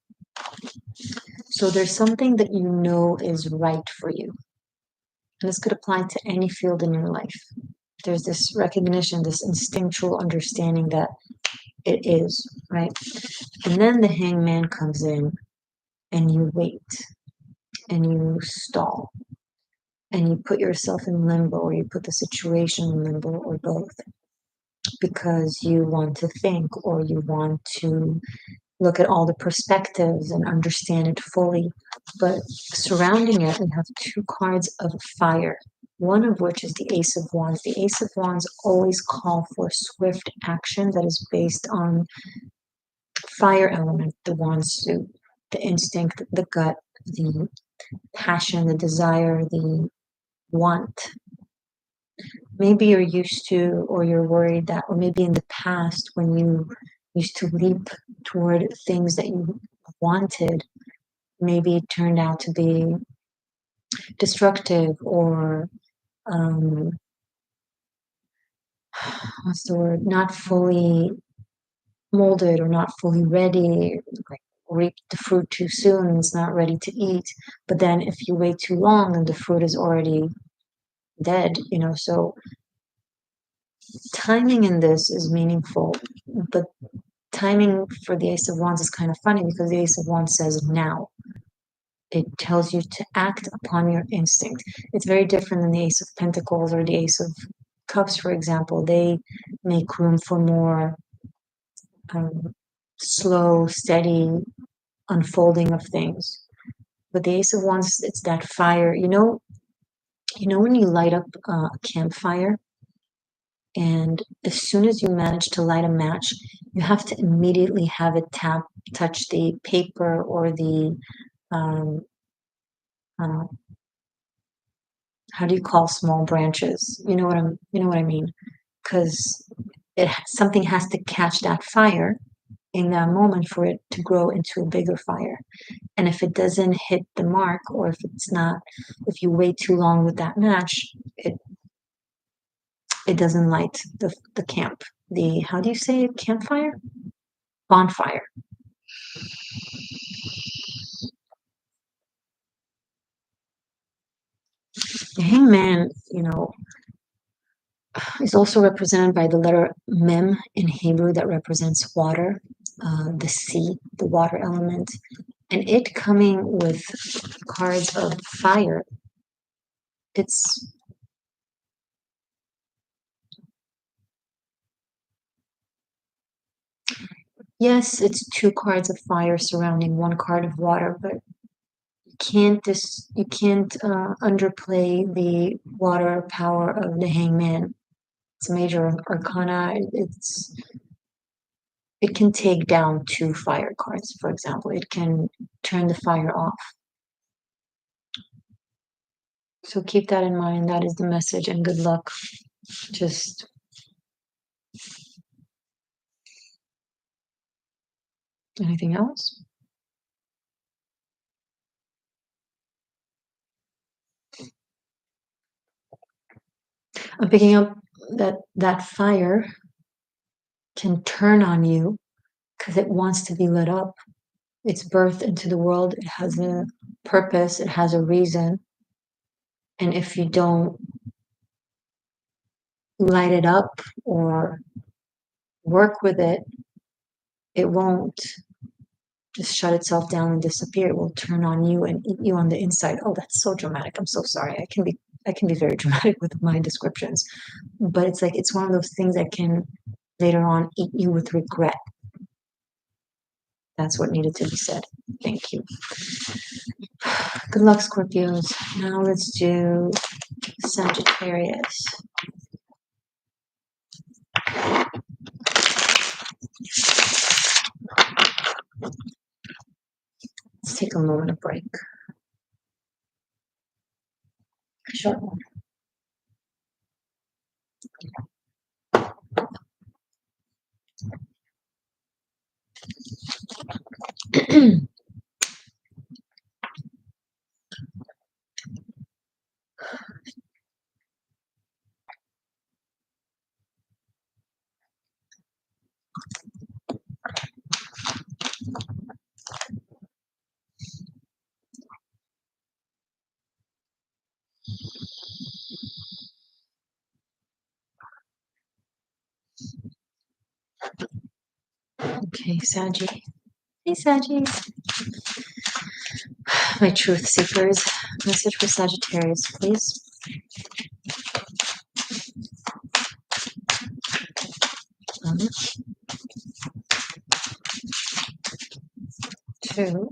So there's something that you know is right for you. And this could apply to any field in your life. There's this recognition, this instinctual understanding that it is, right? And then the Hangman comes in and you wait and you stall and you put yourself in limbo, or you put the situation in limbo, or both, because you want to think, or you want to look at all the perspectives and understand it fully. But surrounding it, we have two cards of fire, one of which is the Ace of Wands. The Ace of Wands always call for swift action that is based on fire element, the wand suit, the instinct, the gut, the passion, the desire, the want. Maybe you're used to, or you're worried that, or maybe in the past when you used to leap toward things that you wanted, maybe it turned out to be destructive or what's the word, not fully molded or not fully ready, like reap the fruit too soon, it's not ready to eat. But then if you wait too long, then the fruit is already dead, you know. So timing in this is meaningful, but timing for the Ace of Wands is kind of funny because the Ace of Wands says now. It tells you to act upon your instinct. It's very different than the Ace of Pentacles or the Ace of Cups, for example. They make room for more slow, steady unfolding of things. But the Ace of Wands, it's that fire. You know when you light up a campfire, and as soon as you manage to light a match, you have to immediately have it touch the paper or the uh, how do you call small branches? You know what I mean? Because something has to catch that fire in that moment for it to grow into a bigger fire. And if it doesn't hit the mark, or if you wait too long with that match, it doesn't light the camp. How do you say it? Campfire? Bonfire. The hangman, is also represented by the letter Mem in Hebrew that represents water, the sea, the water element, and it coming with cards of fire. Yes, it's two cards of fire surrounding one card of water, but you can't underplay the water power of the hangman. It's a major arcana. It can take down two fire cards, for example. It can turn the fire off. So keep that in mind. That is the message, and good luck. Just anything else? I'm picking up that fire can turn on you because it wants to be lit up. It's birthed into the world. It has a purpose. It has a reason. And if you don't light it up or work with it, it won't just shut itself down and disappear. It will turn on you and eat you on the inside. Oh, that's so dramatic. I'm so sorry. I can be very dramatic with my descriptions, but it's one of those things that can later on eat you with regret. That's what needed to be said. Thank you. Good luck, Scorpios. Now let's do Sagittarius. Let's take a moment of break. A short one. Okay, Saggy. Hey, Saggy. My truth seekers. Message for Sagittarius, please. 2.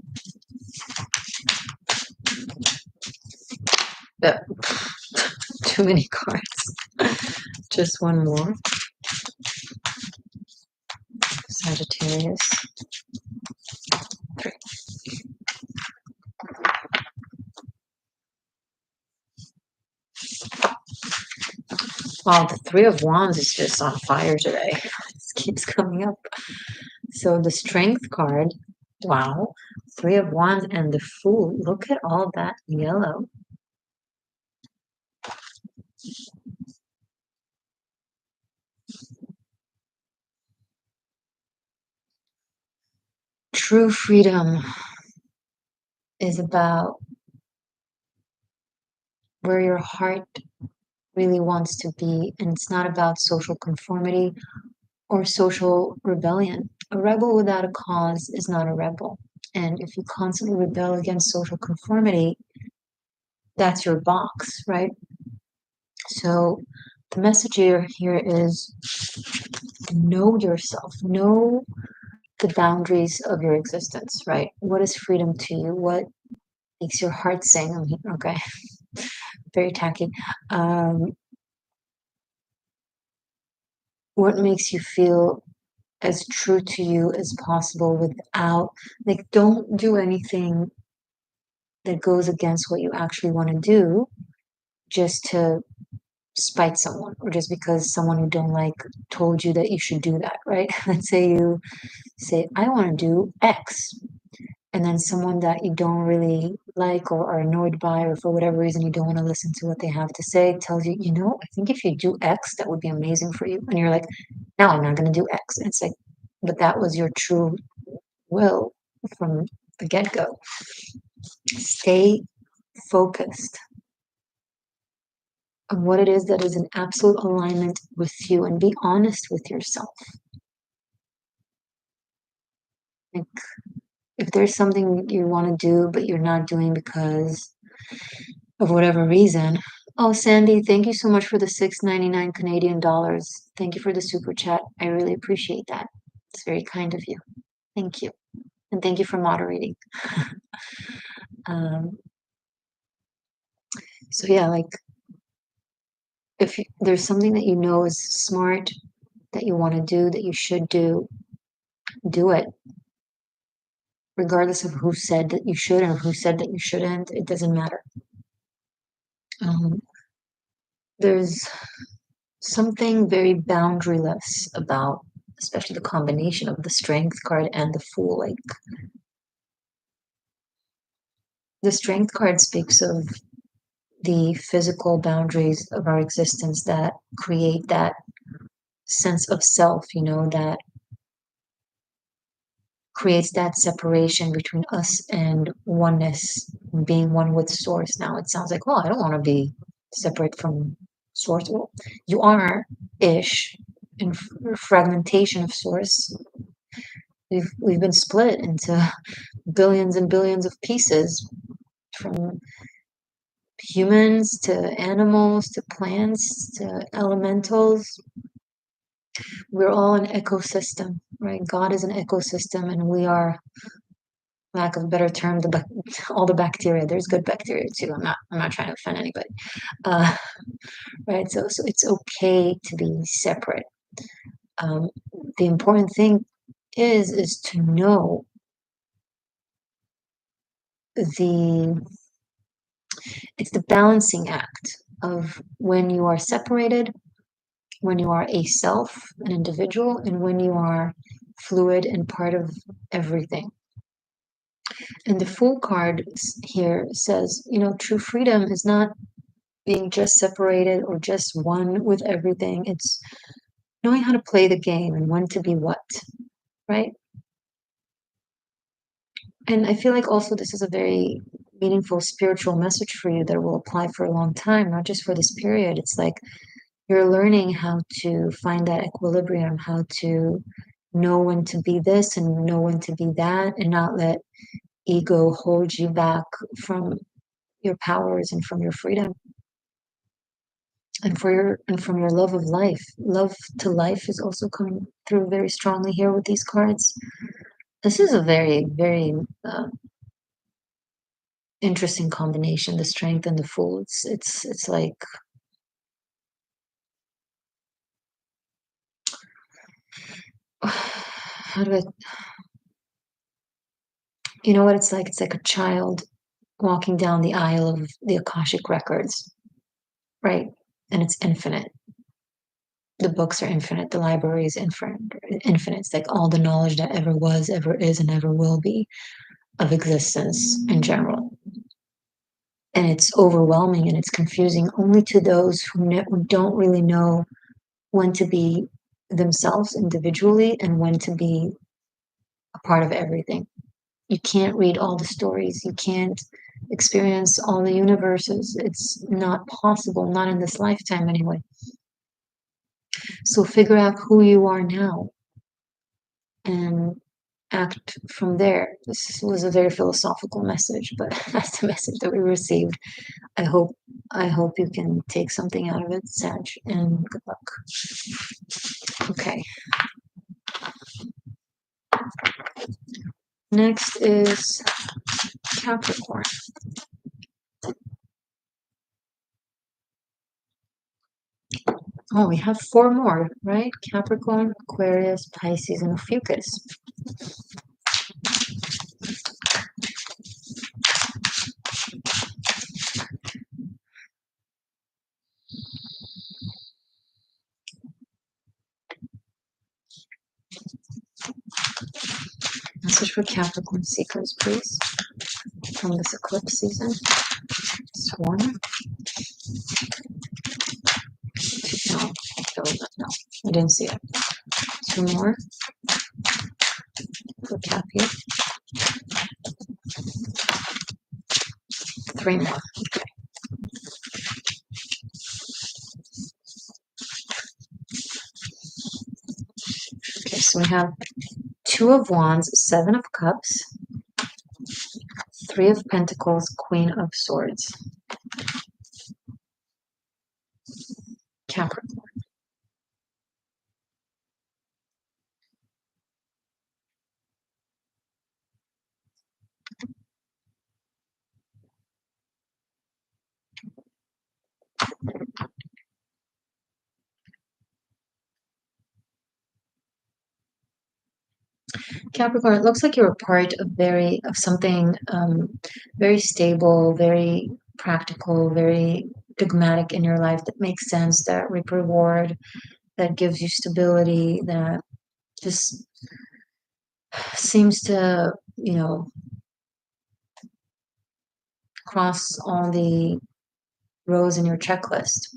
Yeah. Too many cards. Just one more. Sagittarius. 3. Wow, the 3 of Wands is just on fire today. This keeps coming up. So the Strength card, wow. 3 of Wands and the Fool. Look at all that yellow. True freedom is about where your heart really wants to be, and it's not about social conformity or social rebellion. A rebel without a cause is not a rebel. And if you constantly rebel against social conformity, that's your box, right? So the message here is know yourself, know the boundaries of your existence, right? What is freedom to you? What makes your heart sing? Okay, very tacky. What makes you feel as true to you as possible without, like, don't do anything that goes against what you actually want to do just to spite someone, or just because someone you don't like told you that you should do that, right? Let's say you say, I want to do X, and then someone that you don't really like or are annoyed by, or for whatever reason you don't want to listen to what they have to say, tells you, you know, I think if you do X, that would be amazing for you. And you're like, no, I'm not going to do X. And it's like, but that was your true will from the get-go. Stay focused on what it is that is in absolute alignment with you, and be honest with yourself. Like, if there's something you want to do but you're not doing because of whatever reason. Oh, Sandy, thank you so much for the $6.99 Canadian dollars. Thank you for the super chat. I really appreciate that. It's very kind of you. Thank you. And thank you for moderating. So yeah, like, if there's something that you know is smart, that you want to do, that you should do it. Regardless of who said that you should or who said that you shouldn't, it doesn't matter. There's something very boundaryless about, especially the combination of the Strength card and the Fool. Like, the Strength card speaks of the physical boundaries of our existence that create that sense of self, you know, that creates that separation between us and oneness, being one with source. Now it sounds like, well, I don't want to be separate from source. Well, you are ish, in fragmentation of source. We've been split into billions and billions of pieces, from humans to animals to plants to elementals. We're all an ecosystem, right? God is an ecosystem, and we are, lack of a better term, all the bacteria. There's good bacteria too. I'm not trying to offend anybody. Right? So it's okay to be separate. The important thing is to know it's the balancing act of when you are separated, when you are a self, an individual, and when you are fluid and part of everything. And the Fool card here says, you know, true freedom is not being just separated or just one with everything. It's knowing how to play the game and when to be what, right? And I feel like also this is a very meaningful spiritual message for you that will apply for a long time, not just for this period. It's like you're learning how to find that equilibrium, how to know when to be this and know when to be that, and not let ego hold you back from your powers and from your freedom, and from your love of life. Love to life is also coming through very strongly here with these cards. This is a very, very interesting combination, the strength and the fool. It's like, how do I, you know what it's like? It's like a child walking down the aisle of the Akashic records, right? And it's infinite. The books are infinite. The library is infinite. Infinite. It's like all the knowledge that ever was, ever is, and ever will be of existence in general. And it's overwhelming and it's confusing only to those who don't really know when to be themselves individually and when to be a part of everything. You can't read all the stories. You can't experience all the universes. It's not possible, not in this lifetime anyway. So figure out who you are now and act from there. This was a very philosophical message, but that's the message that we received. I hope you can take something out of it, Sag, and good luck. Okay. Next is Capricorn. Oh, we have four more, right? Capricorn, Aquarius, Pisces, and Ophiuchus. Message for Capricorn seekers, please, from this eclipse season. Just one. No, no, I didn't see it. Two more for Cappy. Three more. Okay. Okay, so we have Two of Wands, Seven of Cups, Three of Pentacles, Queen of Swords. Capricorn. Capricorn, it looks like you're a part of something very stable, very practical, very dogmatic in your life that makes sense, that reap reward, that gives you stability, that just seems to, cross all the rows in your checklist.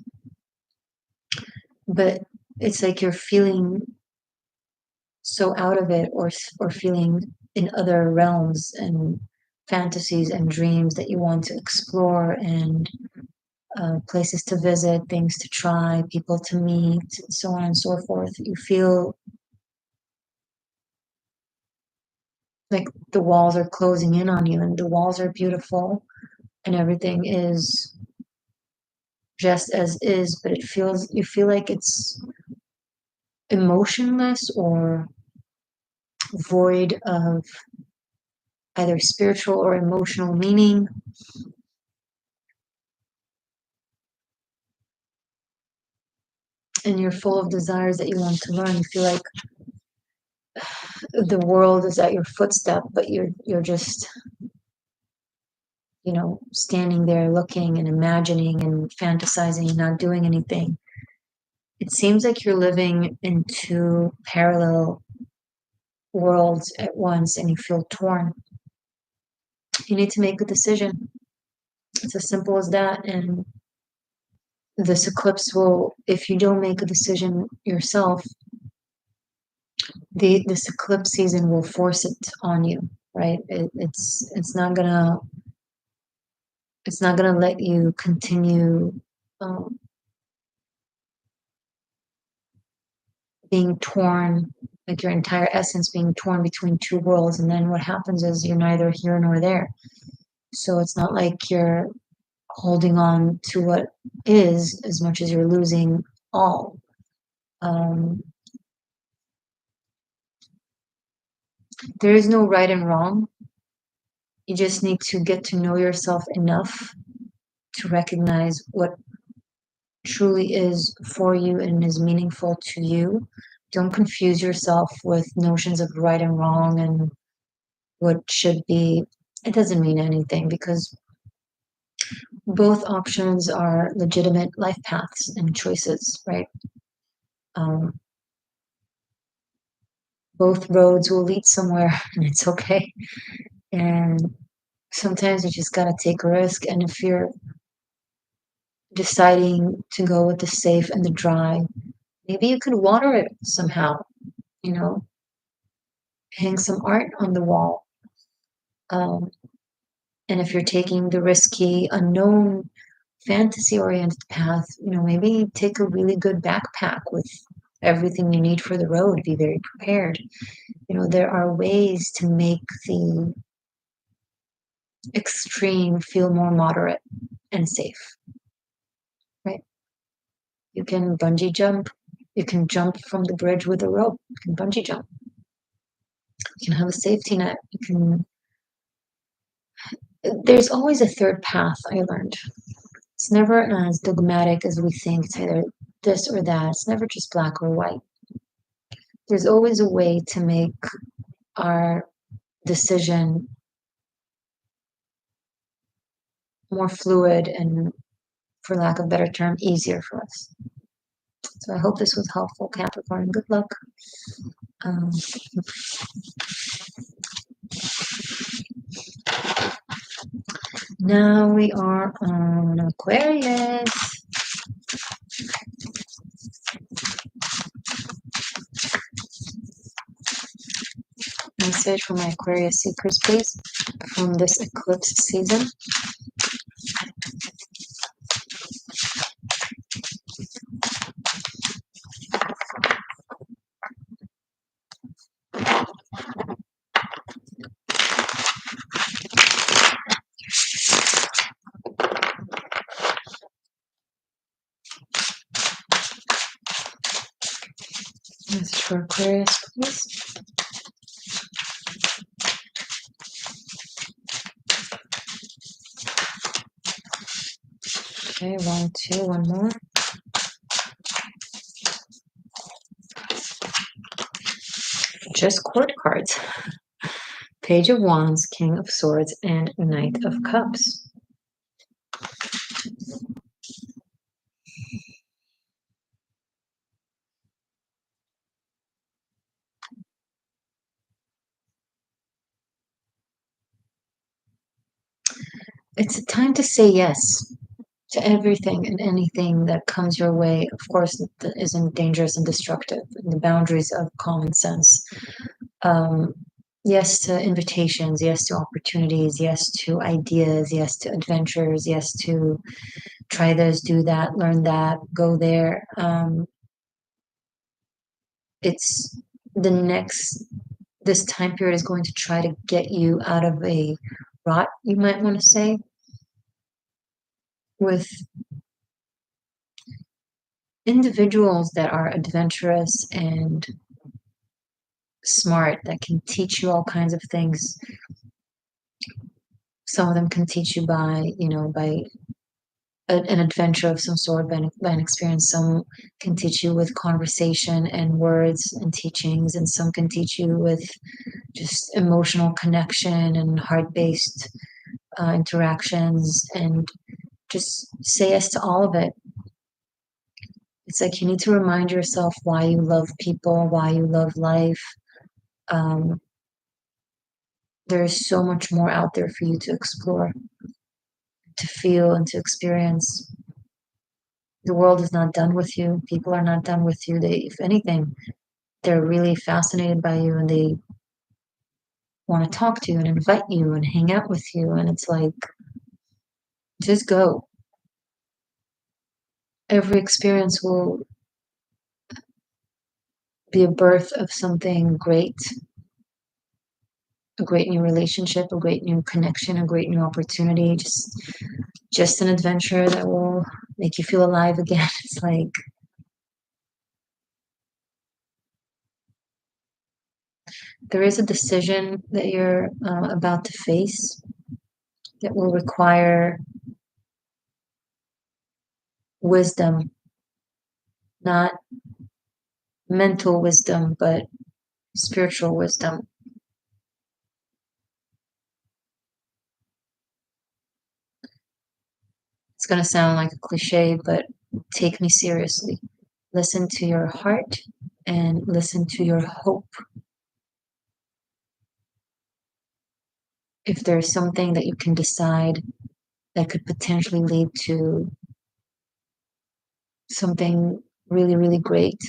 But it's like you're feeling so out of it, or feeling in other realms and fantasies and dreams that you want to explore, and places to visit, things to try, people to meet, so on and so forth. You feel like the walls are closing in on you, and the walls are beautiful and everything is just as is, but you feel like it's emotionless or void of either spiritual or emotional meaning. And you're full of desires that you want to learn. You feel like the world is at your footstep, but you're just, standing there looking and imagining and fantasizing and not doing anything. It seems like you're living in two parallel worlds at once and you feel torn. You need to make a decision. It's as simple as that. And this eclipse will, if you don't make a decision yourself, this eclipse season will force it on you, right? It's not gonna let you continue um, being torn, like your entire essence being torn between two worlds. And then what happens is you're neither here nor there. So it's not like you're holding on to what is as much as you're losing all. Um, There is no right and wrong. You just need to get to know yourself enough to recognize what truly is for you and is meaningful to you. Don't confuse yourself with notions of right and wrong and what should be. It doesn't mean anything, because both options are legitimate life paths and choices, right? Both roads will lead somewhere, and it's okay. And sometimes you just gotta take a risk. And if you're deciding to go with the safe and the dry, maybe you could water it somehow, you know, hang some art on the wall. Um, and if you're taking the risky, unknown, fantasy-oriented path, you know, maybe take a really good backpack with everything you need for the road. Be very prepared. You know, there are ways to make the extreme feel more moderate and safe, right? You can bungee jump. You can jump from the bridge with a rope. You can bungee jump. You can have a safety net. You can. There's always a third path, I learned. It's never as dogmatic as we think. It's either this or that. It's never just black or white. There's always a way to make our decision more fluid and, for lack of a better term, easier for us. So I hope this was helpful, Capricorn. Good luck. Um, Now we are on Aquarius. Message for my Aquarius seekers, please, from this eclipse season. Message for Aquarius, please. Okay, 1, 2, one more. Just court cards. Page of Wands, King of Swords, and Knight of Cups. It's a time to say yes to everything and anything that comes your way. Of course, that isn't dangerous and destructive in the boundaries of common sense. Yes to invitations, yes to opportunities, yes to ideas, yes to adventures, yes to try this, do that, learn that, go there. It's the next, this time period is going to try to get you out of a rut, you might want to say, with individuals that are adventurous and smart, that can teach you all kinds of things. Some of them can teach you by, you know, by an adventure of some sort, by an experience. Some can teach you with conversation and words and teachings, and some can teach you with just emotional connection and heart-based interactions. And just say yes to all of it. It's like you need to remind yourself why you love people, why you love life. There's so much more out there for you to explore, to feel, and to experience. The world is not done with you. People are not done with you. They, if anything, they're really fascinated by you, and they want to talk to you and invite you and hang out with you. And it's like, just go. Every experience will be a birth of something great, a great new relationship, a great new connection, a great new opportunity, just an adventure that will make you feel alive again. It's like, There is a decision that you're about to face that will require wisdom, not mental wisdom, but spiritual wisdom. It's going to sound like a cliche, but take me seriously. Listen to your heart and listen to your hope. If there's something that you can decide that could potentially lead to something really, really great,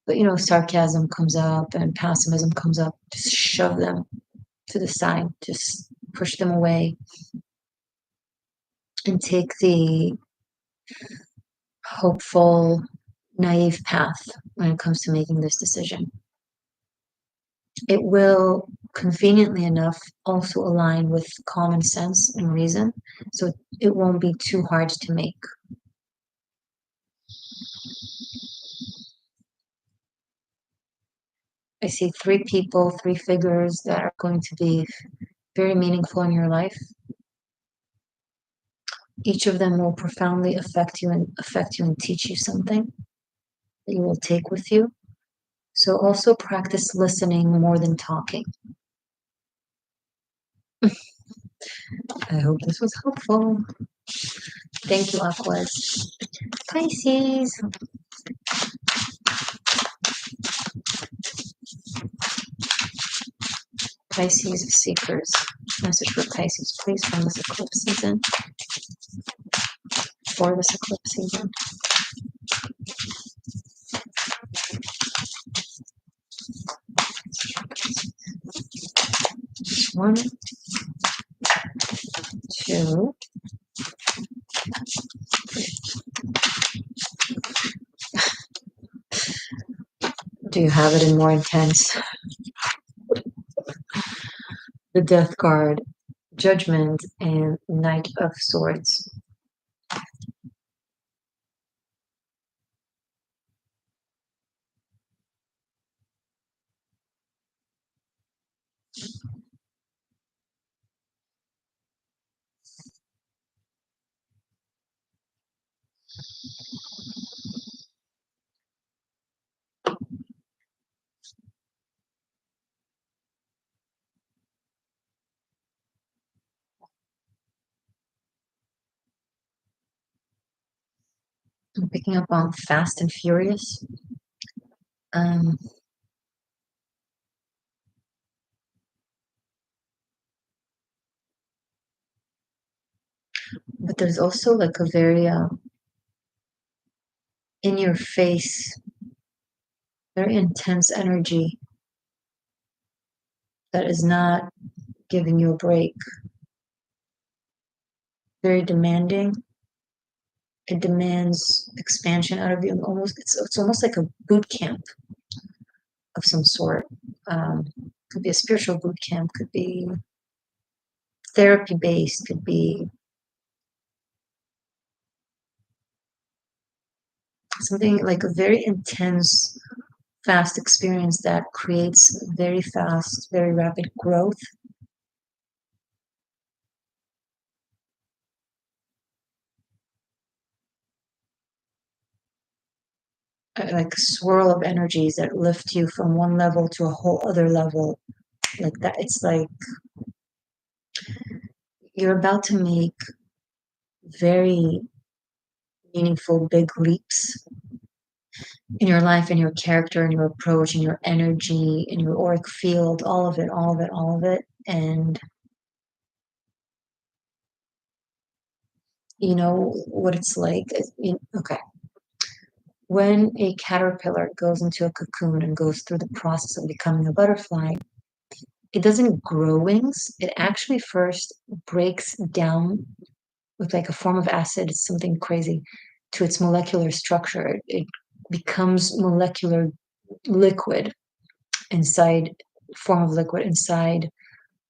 but sarcasm comes up and pessimism comes up, just shove them to the side, just push them away, and take the hopeful, naive path when it comes to making this decision. It will, conveniently enough, also align with common sense and reason, so it won't be too hard to make. I see 3 people, 3 figures that are going to be very meaningful in your life. Each of them will profoundly affect you and teach you something that you will take with you. So also practice listening more than talking. I hope this was helpful. Thank you, Aquas. Pisces. Pisces seekers. Message for Pisces, please, from this eclipse season. For this eclipse season. One, 2, 3. Do you have it in more intense? The Death card, Judgment, and Knight of Swords. I'm picking up on Fast and Furious. But there's also like a very in your face, very intense energy that is not giving you a break. Very demanding. It demands expansion out of you. It's almost like a boot camp of some sort. Could be a spiritual boot camp, could be therapy based, could be something like a very intense, fast experience that creates very fast, very rapid growth. Like a swirl of energies that lift you from one level to a whole other level. Like that, it's like you're about to make very meaningful, big leaps in your life, in your character, in your approach, in your energy, in your auric field, all of it, all of it, all of it. And you know what it's like. Okay. When a caterpillar goes into a cocoon and goes through the process of becoming a butterfly, it doesn't grow wings. It actually first breaks down with like a form of acid, it's something crazy, to its molecular structure. It becomes molecular liquid inside, form of liquid inside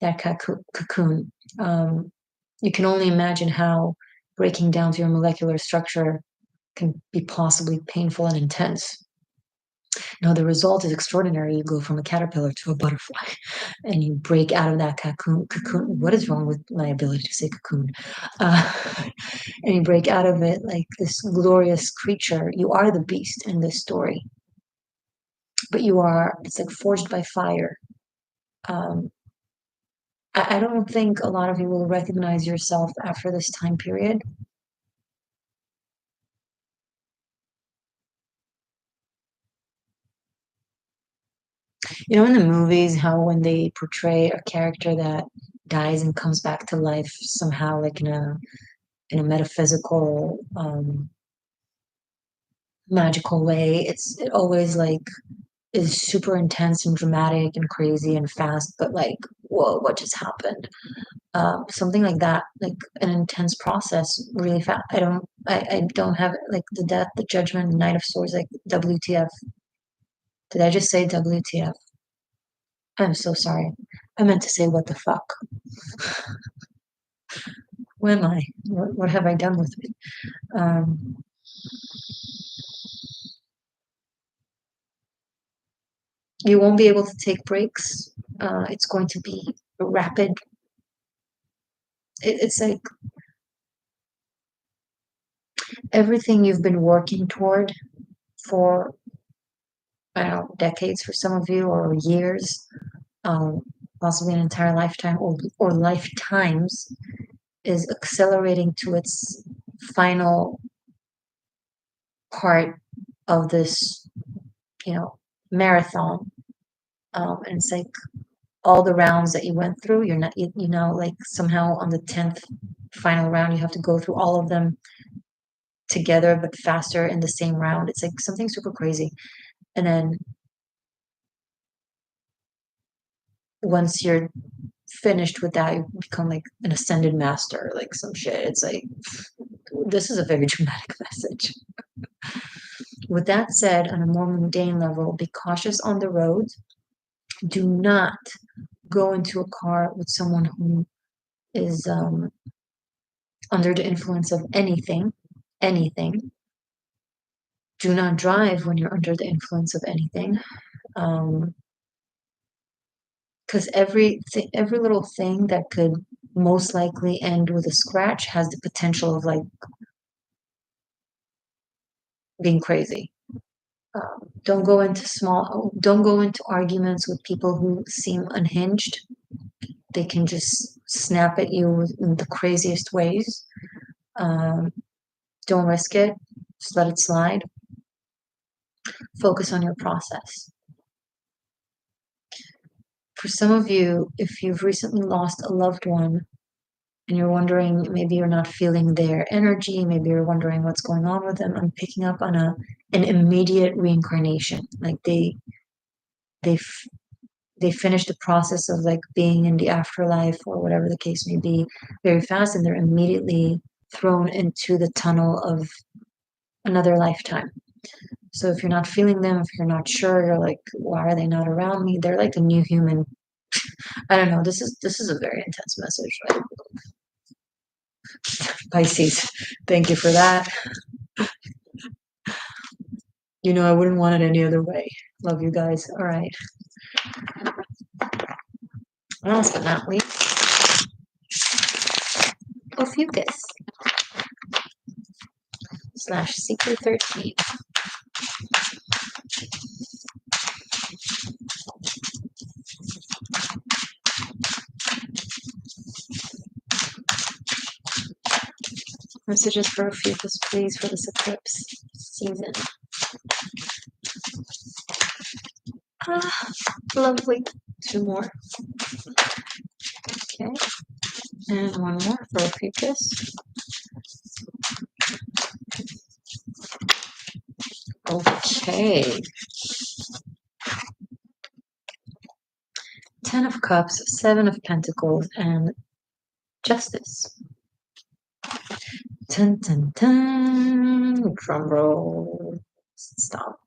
that cocoon. You can only imagine how breaking down to your molecular structure can be possibly painful and intense. No, the result is extraordinary. You go from a caterpillar to a butterfly, and you break out of that cocoon. What is wrong with my ability to say cocoon? Uh, and you break out of it like this glorious creature. You are the beast in this story, but it's like forged by fire. Um, I don't think a lot of you will recognize yourself after this time period. You know, in the movies, how when they portray a character that dies and comes back to life somehow, like in a metaphysical, magical way, it always like is super intense and dramatic and crazy and fast, but like, whoa, what just happened? Something like that, like an intense process, really fast. I don't have like the death, the judgment, the Knight of Swords, like WTF. Did I just say WTF? I'm so sorry. I meant to say what the fuck. Who am I? What have I done with me? Um, you won't be able to take breaks. It's going to be rapid. It's like everything you've been working toward for, I don't know, decades for some of you, or years, um, possibly an entire lifetime, or lifetimes, is accelerating to its final part of this, marathon. And it's like all the rounds that you went through, you're not, like somehow on the 10th final round, you have to go through all of them together, but faster in the same round. It's like something super crazy. And then once you're finished with that, you become like an ascended master, like some shit. It's like, this is a very dramatic message. With that said, on a more mundane level, be cautious on the road. Do not go into a car with someone who is under the influence of anything. Anything. Do not drive when you're under the influence of anything. Because every little thing that could most likely end with a scratch has the potential of like being crazy. Don't go into arguments with people who seem unhinged. They can just snap at you in the craziest ways. Um, don't risk it. Just let it slide. Focus on your process. For some of you, if you've recently lost a loved one and you're wondering, maybe you're not feeling their energy, maybe you're wondering what's going on with them, I'm picking up on an immediate reincarnation. Like they they finish the process of like being in the afterlife or whatever the case may be very fast, and they're immediately thrown into the tunnel of another lifetime. So if you're not feeling them, if you're not sure, you're like, why are they not around me? They're like a new human. I don't know. This is a very intense message, right? Pisces, thank you for that. I wouldn't want it any other way. Love you guys. All right. Last but not least, Ophiuchus / Seeker 13. Messages for Ophiuchus, please, for this eclipse season. Ah, lovely. Two more. Okay. And one more for Ophiuchus. Okay. 10 of Cups, 7 of Pentacles, and Justice. Dun, dun, dun. Drum roll. Stop.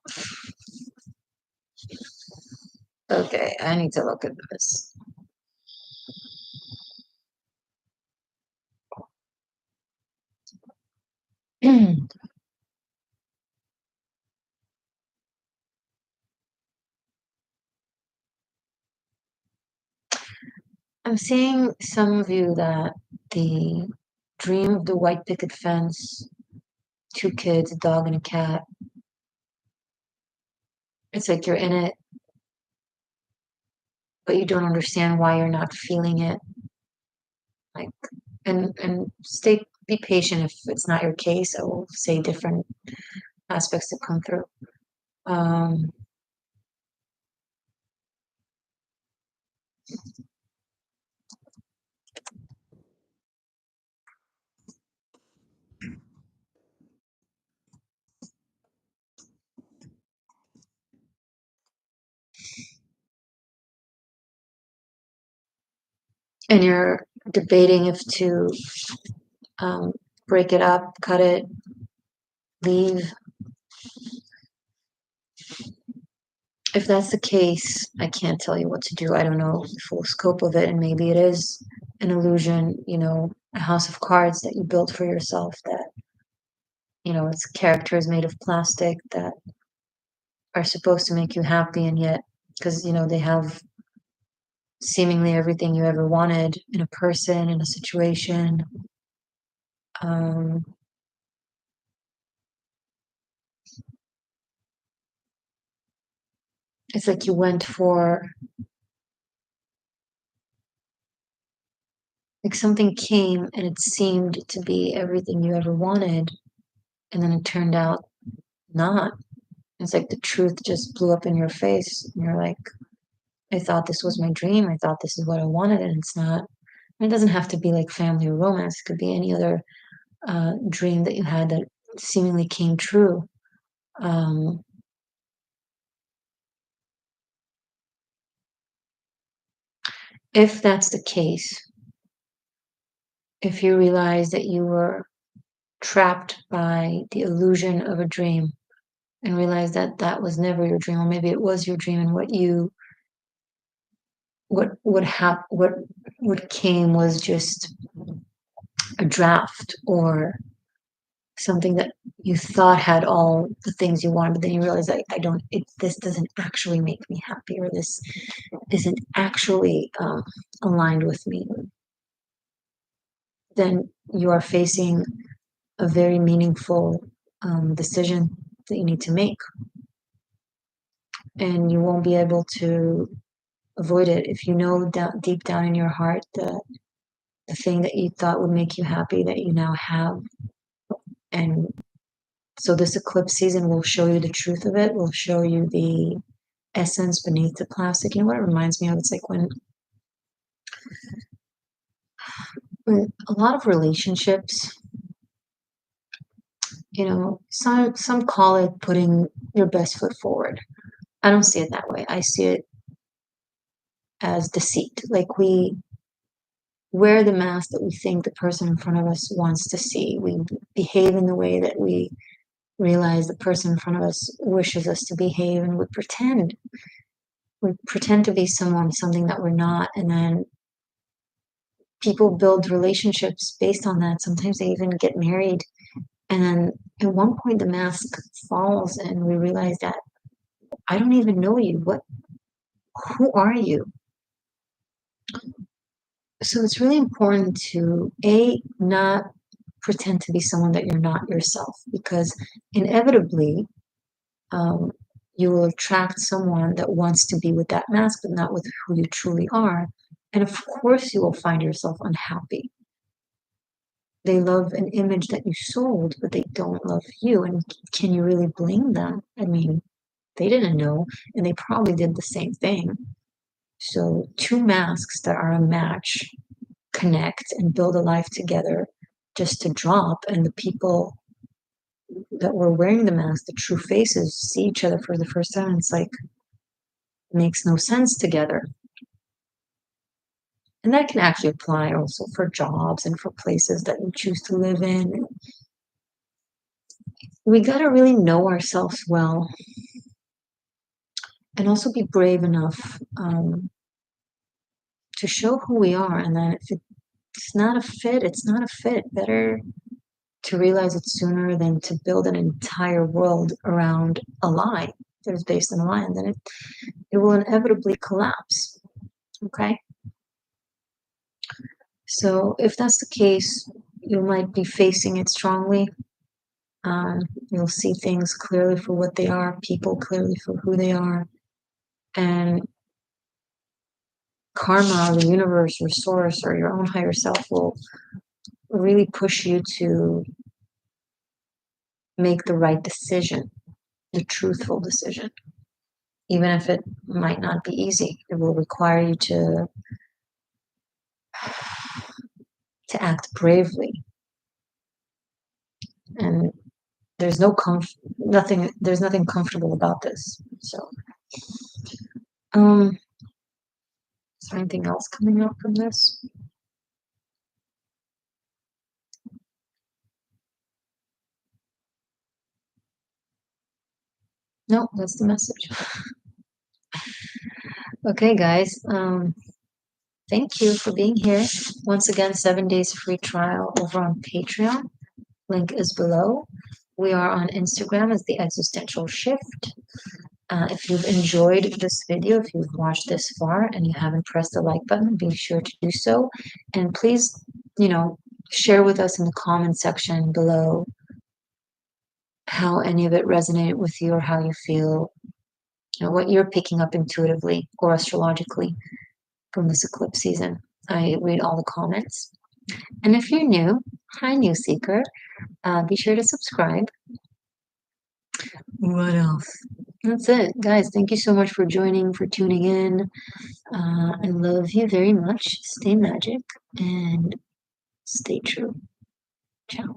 Okay, I need to look at this. I'm seeing some of you that the dream of the white picket fence, 2 kids, a dog and a cat, it's like you're in it, but you don't understand why you're not feeling it. Like, and be patient if it's not your case. I will say different aspects that come through. And you're debating if to break it up, cut it, leave. If that's the case, I can't tell you what to do. I don't know the full scope of it, and maybe it is an illusion, a house of cards that you built for yourself that, its characters made of plastic that are supposed to make you happy, and yet, because, they have seemingly everything you ever wanted in a person, in a situation. It's like you went for, like something came and it seemed to be everything you ever wanted, and then it turned out not. It's like the truth just blew up in your face, and you're like, I thought this was my dream. I thought this is what I wanted, and it's not. And it doesn't have to be like family or romance. It could be any other dream that you had that seemingly came true. If that's the case, if you realize that you were trapped by the illusion of a dream and realize that that was never your dream, or maybe it was your dream, and what came was just a draft or something that you thought had all the things you wanted, but then you realize this doesn't actually make me happy, or this isn't actually aligned with me. Then you are facing a very meaningful decision that you need to make, and you won't be able to avoid it if you know deep down in your heart that the thing that you thought would make you happy that you now have. And so this eclipse season will show you the truth of it, will show you the essence beneath the plastic. You know what it reminds me of? It's like when a lot of relationships, some call it putting your best foot forward. I don't see it that way. I see it as deceit. Like we wear the mask that we think the person in front of us wants to see. We behave in the way that we realize the person in front of us wishes us to behave, and we pretend. We pretend to be something that we're not, and then people build relationships based on that. Sometimes they even get married, and then at one point the mask falls, and we realize that I don't even know you. Who are you? So it's really important to not pretend to be someone that you're not yourself, because inevitably you will attract someone that wants to be with that mask, but not with who you truly are. And of course, you will find yourself unhappy. They love an image that you sold, but they don't love you. And can you really blame them? I mean, they didn't know, and they probably did the same thing. So, 2 masks that are a match connect and build a life together just to drop, and the people that were wearing the mask, the true faces, see each other for the first time. It's like, it makes no sense together. And that can actually apply also for jobs and for places that we choose to live in. We got to really know ourselves well, and also be brave enough to show who we are. And then if it's not a fit, it's not a fit. Better to realize it sooner than to build an entire world around a lie that is based on a lie, and then it will inevitably collapse. Okay? So if that's the case, you might be facing it strongly. You'll see things clearly for what they are, people clearly for who they are, and karma, the universe, or source, or your own higher self will really push you to make the right decision, the truthful decision, even if it might not be easy. It will require you to act bravely, and there's nothing comfortable about this. So, is there anything else coming up from this? No, that's the message. Okay, guys. Thank you for being here. Once again, 7 days free trial over on Patreon. Link is below. We are on Instagram as the Existential Shift. If you've enjoyed this video, if you've watched this far and you haven't pressed the like button, be sure to do so. And please, share with us in the comment section below how any of it resonated with you or how you feel, what you're picking up intuitively or astrologically from this eclipse season. I read all the comments. And if you're new, hi, new seeker, be sure to subscribe. What else? That's it, guys. Thank you so much for joining, for tuning in. I love you very much. Stay magic and stay true. Ciao.